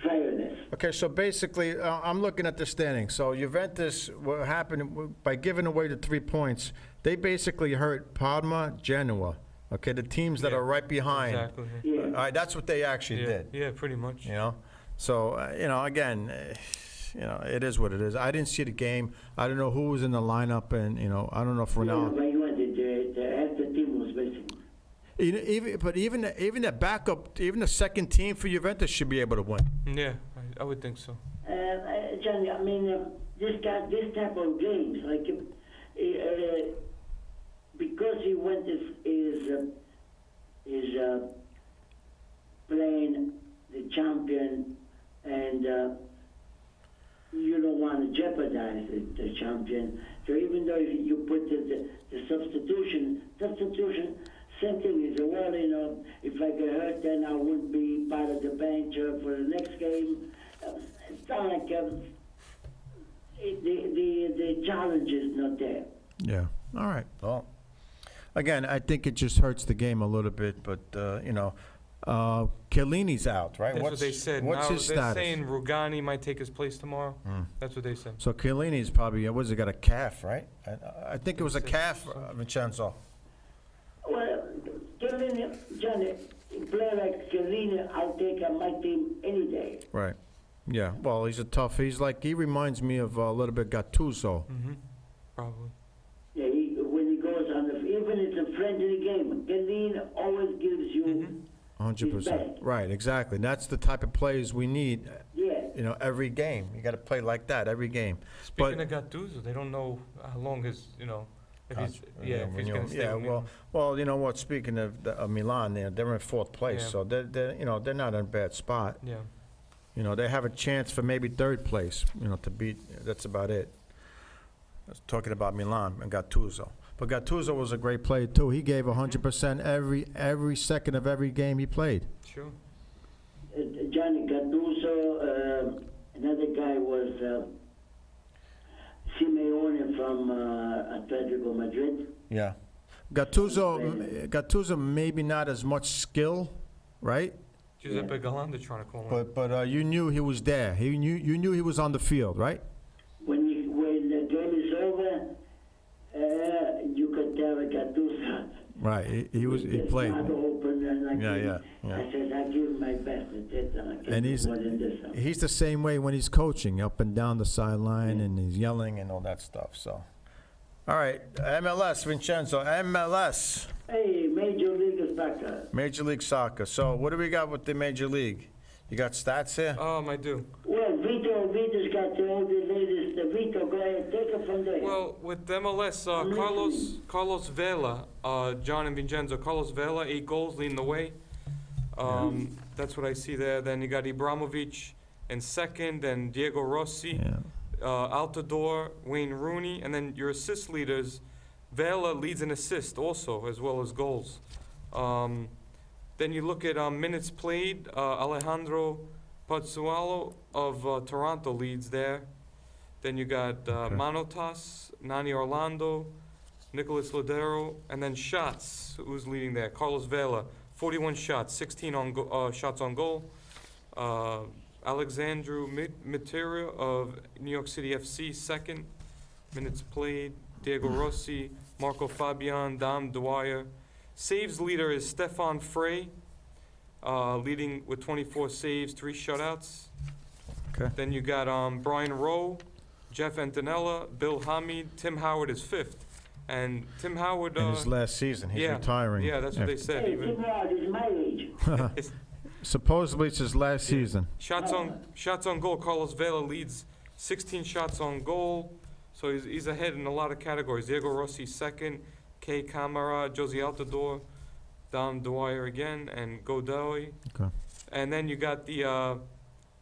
fairness. Okay, so basically, I'm looking at the standings. So Juventus, what happened by giving away the 3 points, they basically hurt Parma, Genoa. Okay, the teams that Yeah, are right behind. Exactly. Yeah. All right, that's what they actually Yeah, did. yeah, pretty much. So again, it is what it is. I didn't see the game. I don't know who was in the lineup, and I don't know if Ronaldo. But you went, half the team was missing. Even the backup, even the second team for Juventus should be able to win. Yeah, I would think so. Johnny, I mean, this type of games, like, because he went is playing the champion, and you don't want to jeopardize the champion. So even though you put the substitution, same thing is, well, if I get hurt, then I wouldn't be part of the bench for the next game. It's not like the challenge is not there. Yeah. All right. Well, again, I think it just hurts the game a little bit, but Chiellini's out, right? That's what they said. What's Now his they're status? saying Rugani might take his place tomorrow. That's what they said. So Chiellini's probably he got a calf, right? I think it was a calf, Vincenzo. Well, Chiellini, Johnny, a player like Chiellini, I'll take on my team any day. Right. Yeah. Well, he's a tough. He reminds me of a little bit Gattuso. Probably. Yeah, when he goes on, even it's a friendly game, Chiellini always gives you 100%. best. Right. Exactly. That's the type of players we need. Yeah. Every game. You got to play like that every game. Speaking of Gattuso, they don't know how long his, if he's, if he's going to stay. with Milan. Well, you know what? Speaking of Milan, they're in fourth place, Yeah. so they're not in a bad spot. Yeah. They have a chance for maybe third place. To beat. That's about it. I was talking about Milan and Gattuso, but Gattuso was a great player too. He gave 100% every second of every game he played. Sure. Johnny Gattuso, another guy was Simeone from Atletico Madrid. Yeah, Gattuso maybe not as much skill, right? Giuseppe Galanda trying to call in. But you knew he was there. You knew he was on the field, right? When the game is over, you could tell Gattuso. Right. He played. Heart open and like Yeah. I said, I give my best at that. I can't And do more than this. he's the same way when he's coaching, up and down the sideline, and he's yelling and all that stuff. So, All right, MLS, Vincenzo, MLS, Hey, Major League Soccer. Major League Soccer. So what do we got with the Major League? You got stats here? I do. Well, Vito's got all the latest. Vito, go ahead, take it from there. Well, with MLS, Carlos Vela, John and Vincenzo, Carlos Vela, 8 goals leading the way. That's what I see there. Then you got Ibrahimovic in second, and Diego Rossi, Yeah. Altidore, Wayne Rooney, and then your assist leaders, Vela leads in assist also, as well as goals. Then you look at minutes played, Alejandro Pozzuolo of Toronto leads there. Then you got Manotas, Nani Orlando, Nicolas Lodero, and then shots, who's leading there? Carlos Vela, 41 shots, 16 shots on goal. Alexandru Materia of New York City FC, second. Minutes played, Diego Rossi, Marco Fabian, Dom Dwyer. Saves leader is Stefan Frey, leading with 24 saves, 3 shutouts. Okay. Then you got Brian Rowe, Jeff Antonella, Bill Hamid. Tim Howard is 5th. And Tim Howard... In his last season, he's yeah, retiring. Yeah, that's what they said. Hey, Even Tim Howard is my age. it's, Supposedly it's his last season. shots on goal, Carlos Vela leads 16 shots on goal. So he's ahead in a lot of categories. Diego Rossi, second. Kay Camara, Josie Altidore, Dom Dwyer again, and Godoy. Okay. And then you got the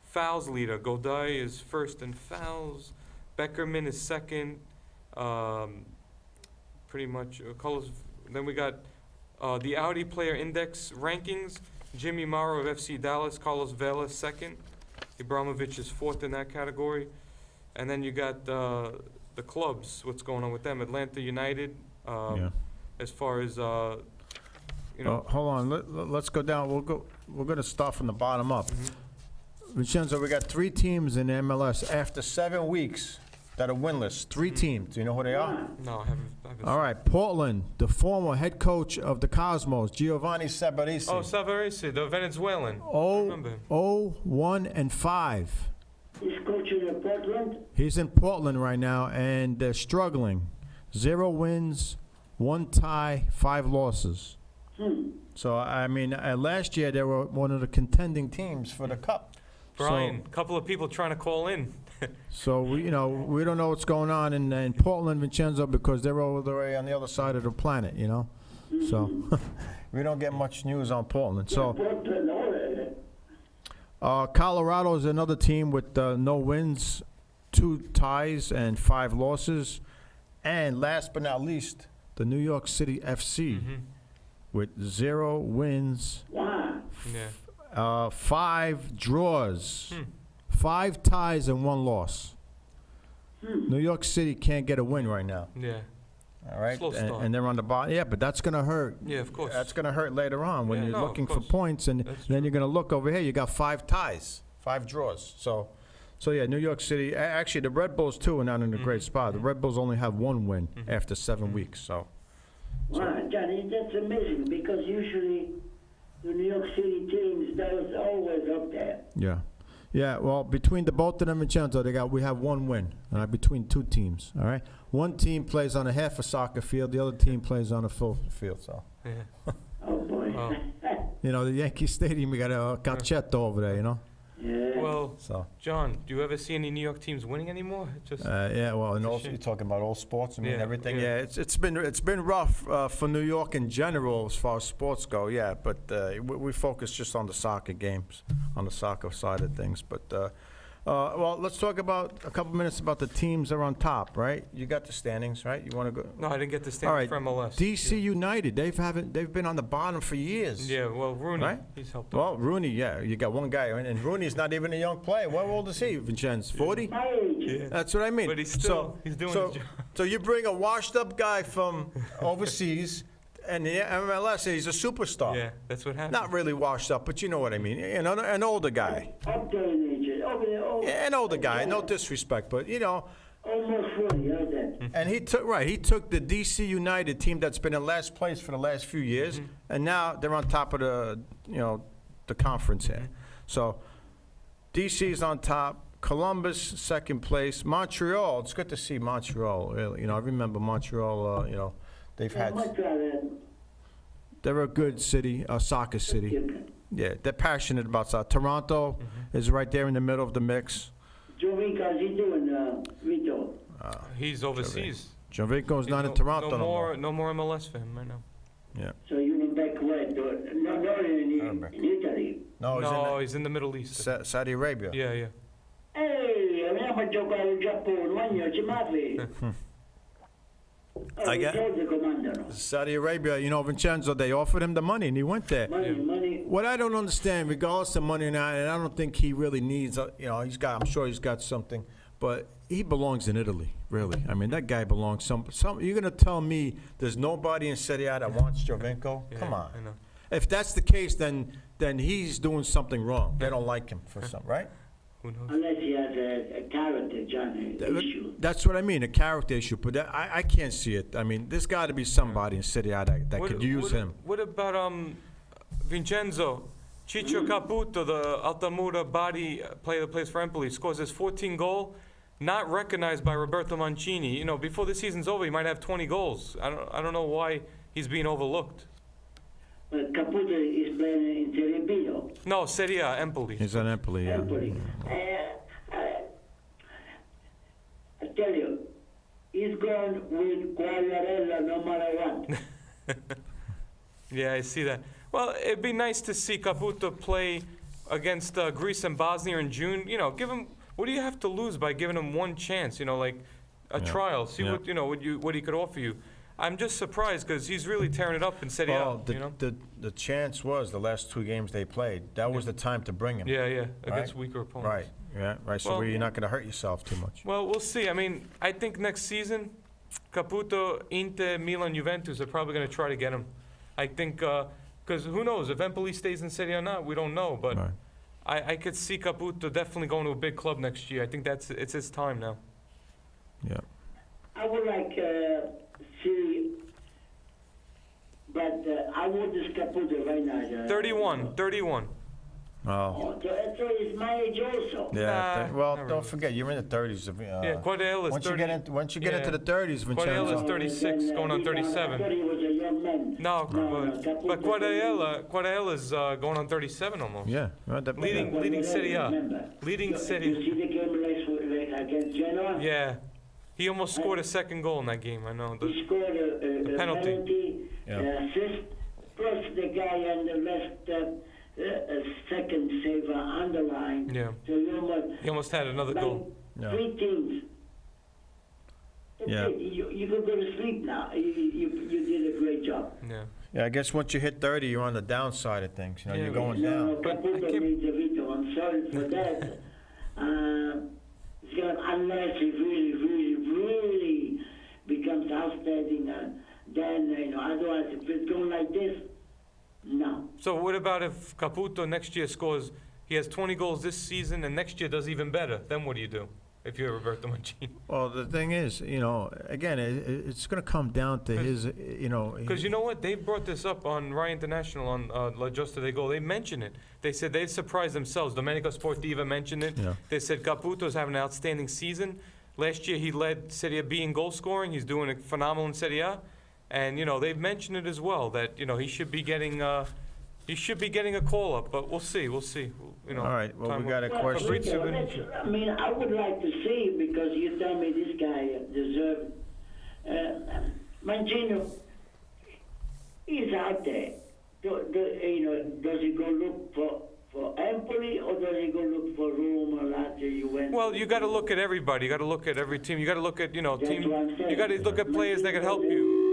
fouls leader. Godoy is first in fouls. Beckerman is second. Pretty much. Then we got the Audi Player Index rankings. Jimmy Morrow of FC Dallas, Carlos Vela second. Ibrahimovic is 4th in that category. And then you got the clubs. What's going on with them? Atlanta United. Yeah. As far as Hold on. Let's go down. We're going to start from the bottom up. Vincenzo, we got 3 teams in MLS after 7 weeks that are winless. 3 teams. Do you know who they are? no, I haven't All right. Portland, the former head coach of the Cosmos, Giovanni Sabarisi. Oh, Savarese, the Venezuelan. I remember him. 0-1-5. He's coaching in Portland. He's in Portland right now, and they're struggling. 0 wins, 1 tie, 5 losses. So, I mean, last year they were one of the contending teams for the Cup. Brian, a couple of people trying to call in. So we don't know what's going on in Portland, Vincenzo, because they're over there on the other side of the planet, you know. So we don't get much news on Portland. So Portland, Colorado is another team with no wins, 2 ties, and 5 losses. And last but not least, the New York City FC with 0 wins, wow. Yeah. 5 draws, 5 ties, and 1 loss. New York City can't get a win right now. Yeah. All right, Slow start. and they're on the bottom. Yeah, but that's going to hurt. Yeah, of course. That's going to hurt later on when Yeah, you're no, of looking for course. points, and That's then true. you're going to look over here. You got 5 ties, 5 draws. So yeah, New York City. Actually, the Red Bulls too are not in a great spot. The Red Bulls only have 1 win after 7 weeks. So Wow, Johnny, that's amazing because usually the New York City teams, that was always up there. yeah. Well, between the both of them, Vincenzo, we have 1 win. All right, between 2 teams. All right, one team plays on a half a soccer field. The other team plays on a full field. So Yeah. Oh, boy. Oh. you know, the Yankee Stadium, we got a Calcetto over there. You know. Yeah. Well, So John, do you ever see any New York teams winning anymore? Just yeah, well, and It's a all, shame. you're talking about all sports. I mean, Yeah, everything. yeah. Yeah, it's been rough for New York in general as far as sports go. Yeah, but we focus just on the soccer games, on the soccer side of things. But well, let's talk about a couple minutes about the teams that are on top. Right? You got the standings, right? You want to go? no, I didn't get the All standing right, from MLS. DC United. They've been on the bottom for years. Yeah, well, Rooney, Right? he's helped. Well, Rooney, yeah, you got one guy, and Rooney's not even a young player. What old is he, Vincenzo? 40? My age. Yeah. That's what I mean. But he's still he's doing so, his job. So you bring a washed-up guy from overseas, and the MLS, and he's a superstar. Yeah, that's what happened. Not really washed up, but you know what I mean. You know, an older guy. Up there in age. Yeah, an older guy. No disrespect, but you know. Almost 40, how's that? And he took the DC United team that's been in last place for the last few years, and now they're on top of the conference here. So DC's on top. Columbus, second place. Montreal, it's good to see Montreal, really. You know, I remember Montreal, you know, they've Yeah, had, much rather they're a good city, a soccer city. Yeah, they're passionate about soccer. Toronto is right there in the middle of the mix. Joey, how's he doing, Vito? He's overseas. Jovinko's not in No- Toronto no no more. No more MLS for him right now. Yeah. So you went back where? Not in Italy. No, No, he's in the Middle East. Saudi Arabia. Yeah, yeah. Ehi, andiamo a giocare in Giappone, guagno, ci maffi. I get- I soldi comandano. Saudi Arabia, you know, Vincenzo, they offered him the money and he went there. Money. What I don't understand, regardless of money or not, and I don't think he really needs, you know, I'm sure he's got something, but he belongs in Italy, really. I mean, that guy belongs you're going to tell me there's nobody in Serie A that wants Jovinko? Yeah, Come on. I know. If that's the case, then he's doing something wrong. They don't like him for something, right? Who knows? Unless he has a character, John, issue. That's what I mean, a character issue. But I can't see it. I mean, there's got to be somebody in Serie A that could use him. What about Vincenzo? Ciccio Caputo, the Altamura body player that plays for Empoli, scores his 14th goal, not recognized by Roberto Mancini. You know, before the season's over, he might have 20 goals. I don't know why he's being overlooked. Caputo is playing in Serie B, though. No, Serie A, Empoli. He's on Empoli, yeah. Empoli. I tell you, he's going with Quagliarella no matter what. Yeah, I see that. Well, it'd be nice to see Caputo play against Greece and Bosnia in June. You know, give him. What do you have to lose by giving him one chance? You know, like a trial. See what what he could offer you. I'm just surprised because he's really tearing it up in Serie A. Well, You know? the chance was the last two games they played. That was the time to bring him. Yeah, yeah, against Right? weaker opponents. Right. Yeah. Right. So Well, where you're not going to hurt yourself too much. Well, we'll see. I mean, I think next season, Caputo, Inter, Milan, Juventus are probably going to try to get him. I think, because who knows, if Empoli stays in Serie A or not, we don't know. But Right. I could see Caputo definitely going to a big club next year. I think it's his time now. Yeah. I would like see, but I would this Caputo right now. 31. Oh. Oh, so he's my age also. Yeah. Nah, Well, not don't really. forget you're in the 30s. Yeah, Quagliarella is Once 30. you get into the 30s, Quagliarella is Vincenzo. 36, going on I 37. thought he was a young man. No, Caputo- but Quagliarella's going on 37 almost. Yeah. Well, Leading Serie A. Remember. Leading You Serie. see the game against Genoa? Yeah, he almost scored a second goal in that game. I know. He scored a penalty. Yeah. assist, plus the guy on the left second saver on the line. Yeah, So you almost, he almost had another goal. Yeah. three teams. That's Yeah. it. You can go to sleep now. You did a great job. Yeah. Yeah. I guess once you hit 30, you're on the downside of things. You know, Yeah, you're going No, down. But I Caputo can't- needs a veto. I'm sorry for that. It's gonna, unless he really becomes outstanding, then, otherwise if it's going like this, no. So what about if Caputo next year scores? He has 20 goals this season, and next year does even better. Then what do you do if you're Roberto Mancini? Well, the thing is, again, it's going to come down to his, Because you know what? They brought this up on Rai International on La Giusta de Gol. They mentioned it. They said they surprised themselves. Domenico Sportiva mentioned it. Yeah. They said Caputo's having an outstanding season. Last year he led Serie B in goal scoring. He's doing a phenomenal in Serie A. And, they've mentioned it as well, that, he should be getting a call up. But we'll see. All right, well, we got a Well, question. Fabrizio Fabrizio, I mean, I would like to see, because you tell me this guy deserves. Mancino, he's out there. Does he go look for Empoli, or does he go look for Roma, Lazio, Juventus? Well, you got to look at everybody. You got to look at every team. You got to look at, team. what I'm saying. You got to look at players that can help you.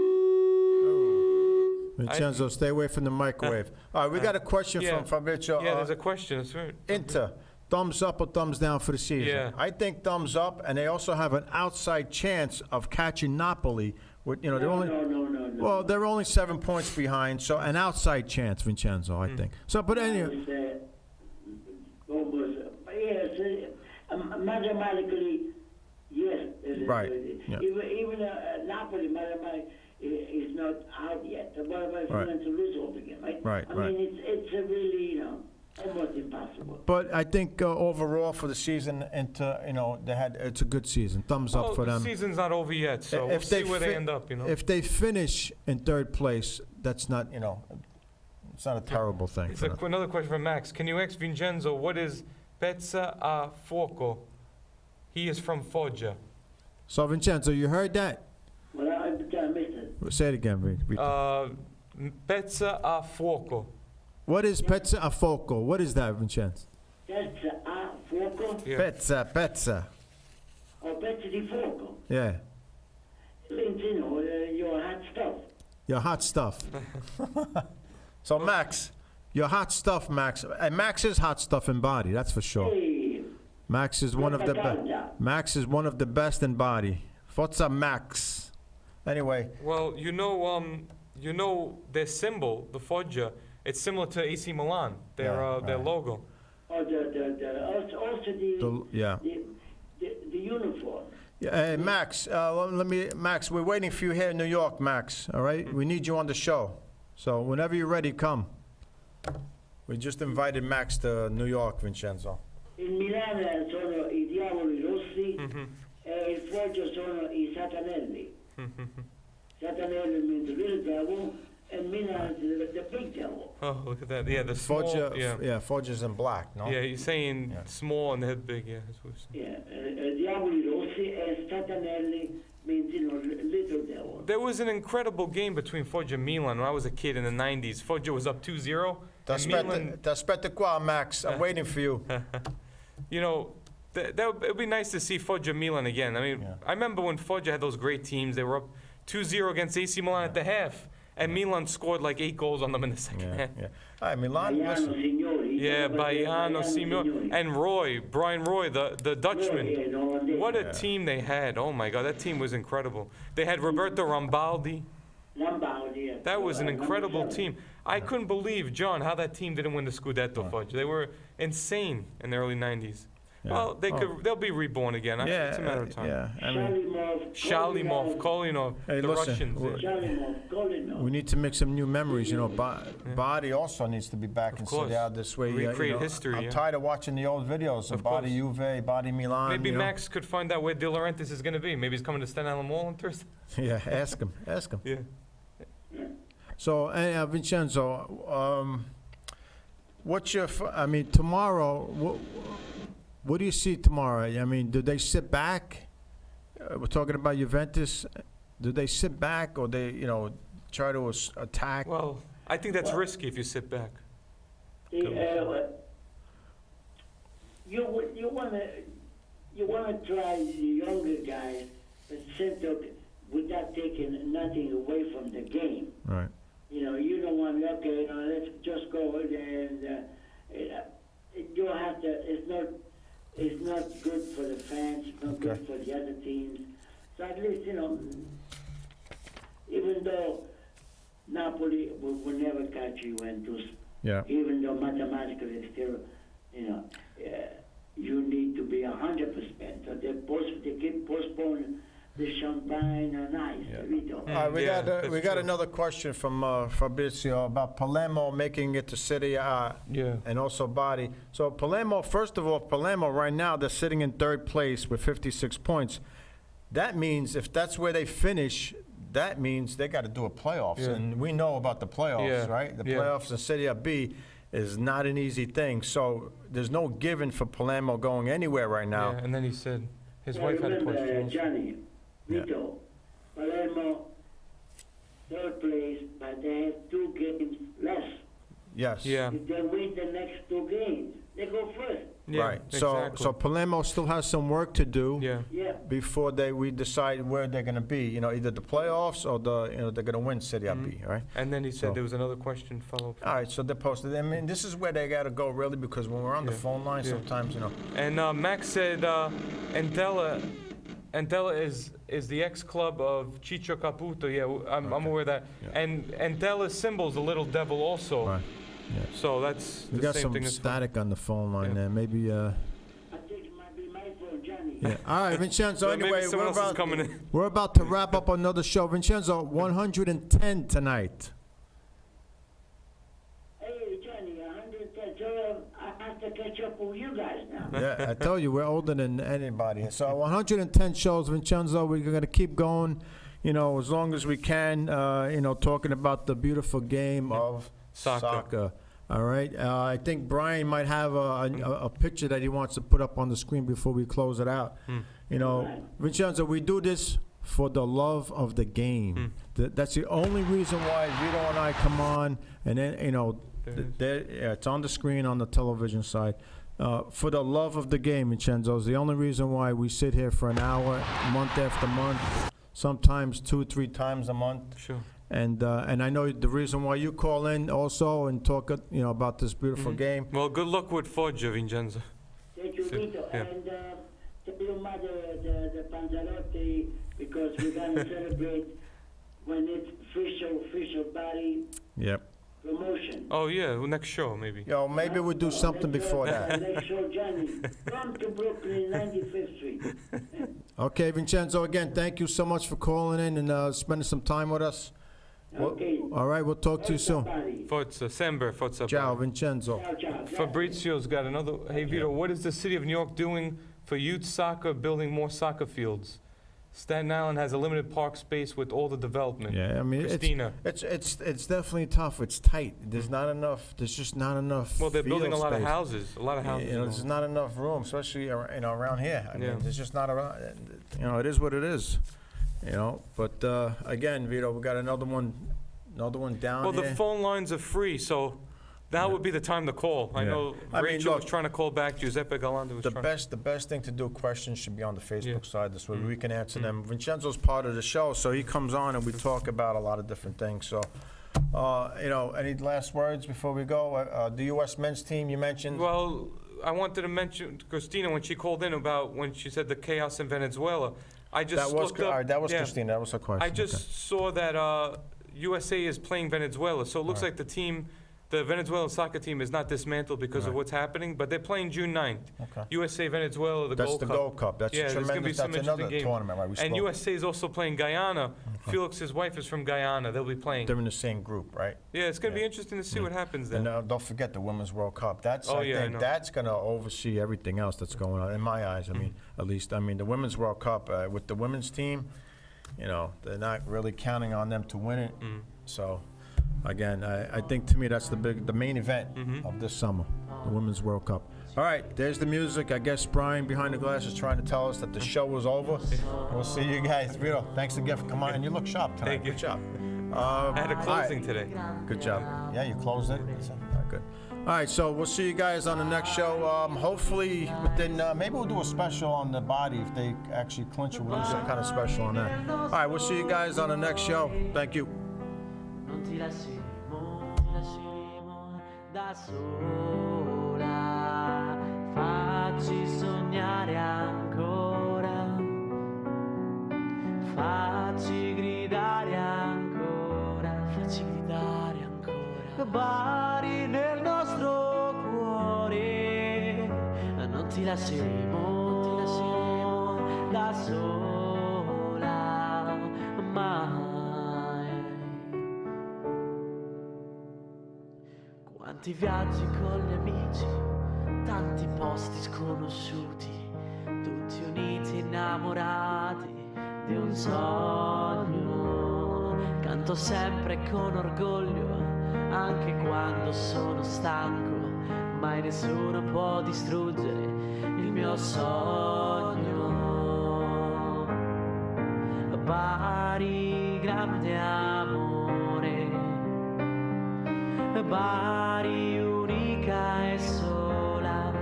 Vincenzo, stay away from the microwave. All right, we got a question Yeah. from Fabrizio. Yeah, there's a question. It's right. Inter, thumbs up or thumbs down for the season? Yeah. I think thumbs up, and they also have an outside chance of catching Napoli. With, they're only No. well, they're only 7 points behind, so an outside chance, Vincenzo, I think. So, but anyway, It's, almost, yes, mathematically, yes. Right, yeah. Even Napoli, mathematically, is not out yet. But if Right. to lose all again, right? Right, I right. mean, it's a really, almost impossible. But I think overall for the season, it's a good season. Thumbs up Well, for the them. season's not over yet, so we'll If see they where they fi- end up, you know. If they finish in third place, that's not, it's not a terrible thing. It's For them. another question from Max. Can you ask Vincenzo what is pezza a fuoco? He is from Foggia. So Vincenzo, you heard that? Well, I missed it. Say it again. Pezza a fuoco. What is pezza a foco? What is that, Vincenzo? That's a fuoco, Yeah. Pezza. or pezzo di fuoco. Yeah. It means, your hot stuff. Your hot stuff. So Max, your hot stuff, Max. And Max is hot stuff in body, that's for sure. Hey, Max is one of the best. Max is one of the best in body. Forza Max. Anyway, Well, their symbol, the Foggia, it's similar to AC Milan, their Yeah, right. logo. also yeah. the uniform. Yeah, hey, Max, Max, we're waiting for you here in New York, Max, all right? We need you on the show. So whenever you're ready, come. We just invited Max to New York, Vincenzo. In Milano sono i diavoli rossi e il Foggia sono i satanelli. Satanelli means the little devil, and Milan is the big devil. Oh, look at that. Yeah, the small. Foggia, Yeah. Foggia's in black, no? Yeah, he's saying Yeah. small and the head big. Yeah, that's what he's saying. Yeah, diavoli rossi e satanelli means, little devil. There was an incredible game between Foggia and Milan when I was a kid in the 90s. Foggia was up 2-0. and Milan, T'aspetta qua, Max. I'm waiting for you. it would be nice to see Foggia Milan again. I mean, Yeah. I remember when Foggia had those great teams. They were up 2-0 against AC Milan at the half. And Milan scored like 8 goals on them in the second Yeah, half. yeah. All right, Milan, Baiano listen. Signori. Yeah, Baiano, Simeone, and Brian Roy, the Dutchman. What a Yeah. team they had. Oh my God, that team was incredible. They had Roberto Rambaldi. That was an incredible team. I couldn't believe, John, how that team didn't win the Scudetto, Fudge. They were insane in the early 90s. Yeah. Well, they'll be reborn again. Yeah, It's a matter of time. yeah. I mean, Shalimov, Kolinov, Hey, the listen, Russians. we're- yeah. we need to make some new memories. Body also needs to be back in course. Serie A this way. Recreate history, I'm yeah. tired of watching the old videos of Of Body course. Juve, Body Milan. Maybe Max could find out where De Laurentiis is going to be. Maybe he's coming to Staten Island Mall on Thursday. Yeah, ask him. Yeah. So, Vincenzo, what's your? Tomorrow. What do you see tomorrow? I mean, do they sit back? We're talking about Juventus. Do they sit back, or they, try to attack? Well, I think that's risky if you sit back. You wanna try the younger guys, but without taking nothing away from the game. Right. You don't want let's just go and you have to. It's not good for the fans. It's not good for the other teams. So at least even though Napoli will never catch Juventus. Yeah. Even though mathematically still, you need to be 100%. So they keep postponing the champagne and ice. All right, we got another question from Fabrizio about Palermo making it to Serie A and also Bari. So Palermo, first of all, right now they're sitting in third place with 56 points. That means if that's where they finish, that means they got to do a playoffs, Yeah. and we know about the playoffs, Yeah. right? The Yeah. playoffs in Serie B is not an easy thing. So there's no given for Palermo going anywhere right now. Yeah, and then he said his wife had a remember, question. Johnny, Vito, Palermo, third place, but they have 2 games less. Yes. Yeah. If they win the next 2 games, they go first. Yeah, Right. exactly. So Palermo still has some work to do. Yeah. Yeah. Before we decide where they're going to be, either the playoffs or they're going to win Serie B, right? And then he said So- there was another question follow-up. All right, so they're posted. I mean, this is where they got to go really, because when we're on the Yeah. phone line, Yeah. sometimes And Max said Entella is the ex-club of Ciccio Caputo. Yeah, I'm aware of that. Yeah. And Entella's symbol's a little devil also. Right. Yeah. So that's We the got same some thing as static on the phone line Yeah. there. Maybe. I think it might be my phone, Johnny. Yeah. All right, Vincenzo. Well, maybe Anyway, someone else is coming in. we're about to wrap up another show. Vincenzo, 110 tonight. Hey, Johnny, 110. I have to catch up with you guys now. Yeah, I tell you, we're older than anybody. So 110 shows, Vincenzo. We're going to keep going, as long as we can, talking about the beautiful game of soccer. All right. I think Brian might have a picture that he wants to put up on the screen before we close it out. Vincenzo, we do this for the love of the game. That's the only reason why Vito and I come on, and then, it's on the screen on the television side. For the love of the game, Vincenzo, is the only reason why we sit here for an hour, month after month, sometimes 2-3 times a month. Sure. And I know the reason why you call in also and talk, about this beautiful game. Well, good luck with Foggia, Vincenzo. Thank you, Vito. Yeah. And tell your mother the Panzerotti, because we're going to celebrate when it's official body Yep. promotion. Oh, yeah, well, next show, maybe. Maybe we'll do something before that. Next show, Johnny. Come to Brooklyn, 95th Street. Okay, Vincenzo, again, thank you so much for calling in and spending some time with us. Okay. All right, we'll talk to you soon. Forza, sempre, Forza. Ciao, Vincenzo. Ciao, ciao. Fabrizio's got another. Hey, Vito, what is the city of New York doing for youth soccer, building more soccer fields? Staten Island has a limited park space with all the development. Yeah, I mean, Christina. it's definitely tough. It's tight. There's just not enough. Well, they're building a field lot of space. houses. A lot of houses. There's not enough room, especially around here. I Yeah. mean, there's just not around. It is what it is. But again, Vito, we got another one down Well, here. the phone lines are free, so now would be the time to call. I Yeah. know I mean, Rachel was look, trying to call back. Giuseppe Galante was trying. The best thing to do, questions should be on the Facebook side. This way Mm. we can answer them. Vincenzo's part of the show, so he comes on and we talk about a lot of different things. So, any last words before we go? The U.S. men's team you mentioned. Well, I wanted to mention Christina when she called in about when she said the chaos in Venezuela. I just that was looked up. that was yeah. Christina. That was her question. I just saw that USA is playing Venezuela, so it looks like the Venezuelan soccer team is not dismantled because of Right. what's happening, but they're playing June 9th. Okay. USA Venezuela, the That's Gold the Cup. Gold Cup. That's Yeah, there's gonna be tremendous. some That's another interesting games. tournament, right? We And spoke. USA is also playing Guyana. Felix's wife is from Guyana. They'll be playing. They're in the same group, right? Yeah, it's going to be Yeah. interesting to see what happens And then. don't forget the Women's World Cup. That's Oh, I yeah, I think know. that's going to oversee everything else that's going on in my eyes. I mean, at least the Women's World Cup with the women's team, they're not really counting on them to win it. So, again, I think to me that's the main event of this summer, the Women's World Cup. All right, there's the music. I guess Brian behind the glass is trying to tell us that the show was over. We'll see you guys. Vito, thanks again for coming on. And you look sharp tonight. Thank you. Good job. I had a all closing right. today. Good job. Yeah, you closed it? All right, good. All right, so we'll see you guys on the next show. Hopefully within, maybe we'll do a special on the body if they actually clinch it. We'll do some kind of special on that. All right, we'll see you guys on the next show. Thank you. Non ti lasceremo da sola, facci sognare ancora, facci gridare ancora, bari nel nostro cuore, non ti lasceremo da sola, mai. Quanti viaggi con gli amici, tanti posti sconosciuti, tutti uniti innamorati di un sogno. Canto sempre con orgoglio, anche quando sono stanco, mai nessuno può distruggere il mio sogno. Bari, grande amore, Bari unica e sola,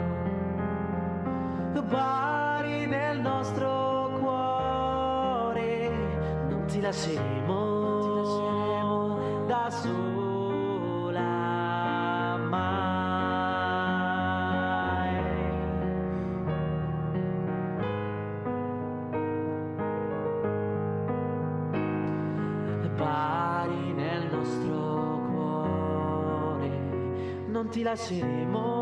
Bari nel nostro cuore, non ti lasceremo da sola mai. Bari nel nostro cuore, non ti lasceremo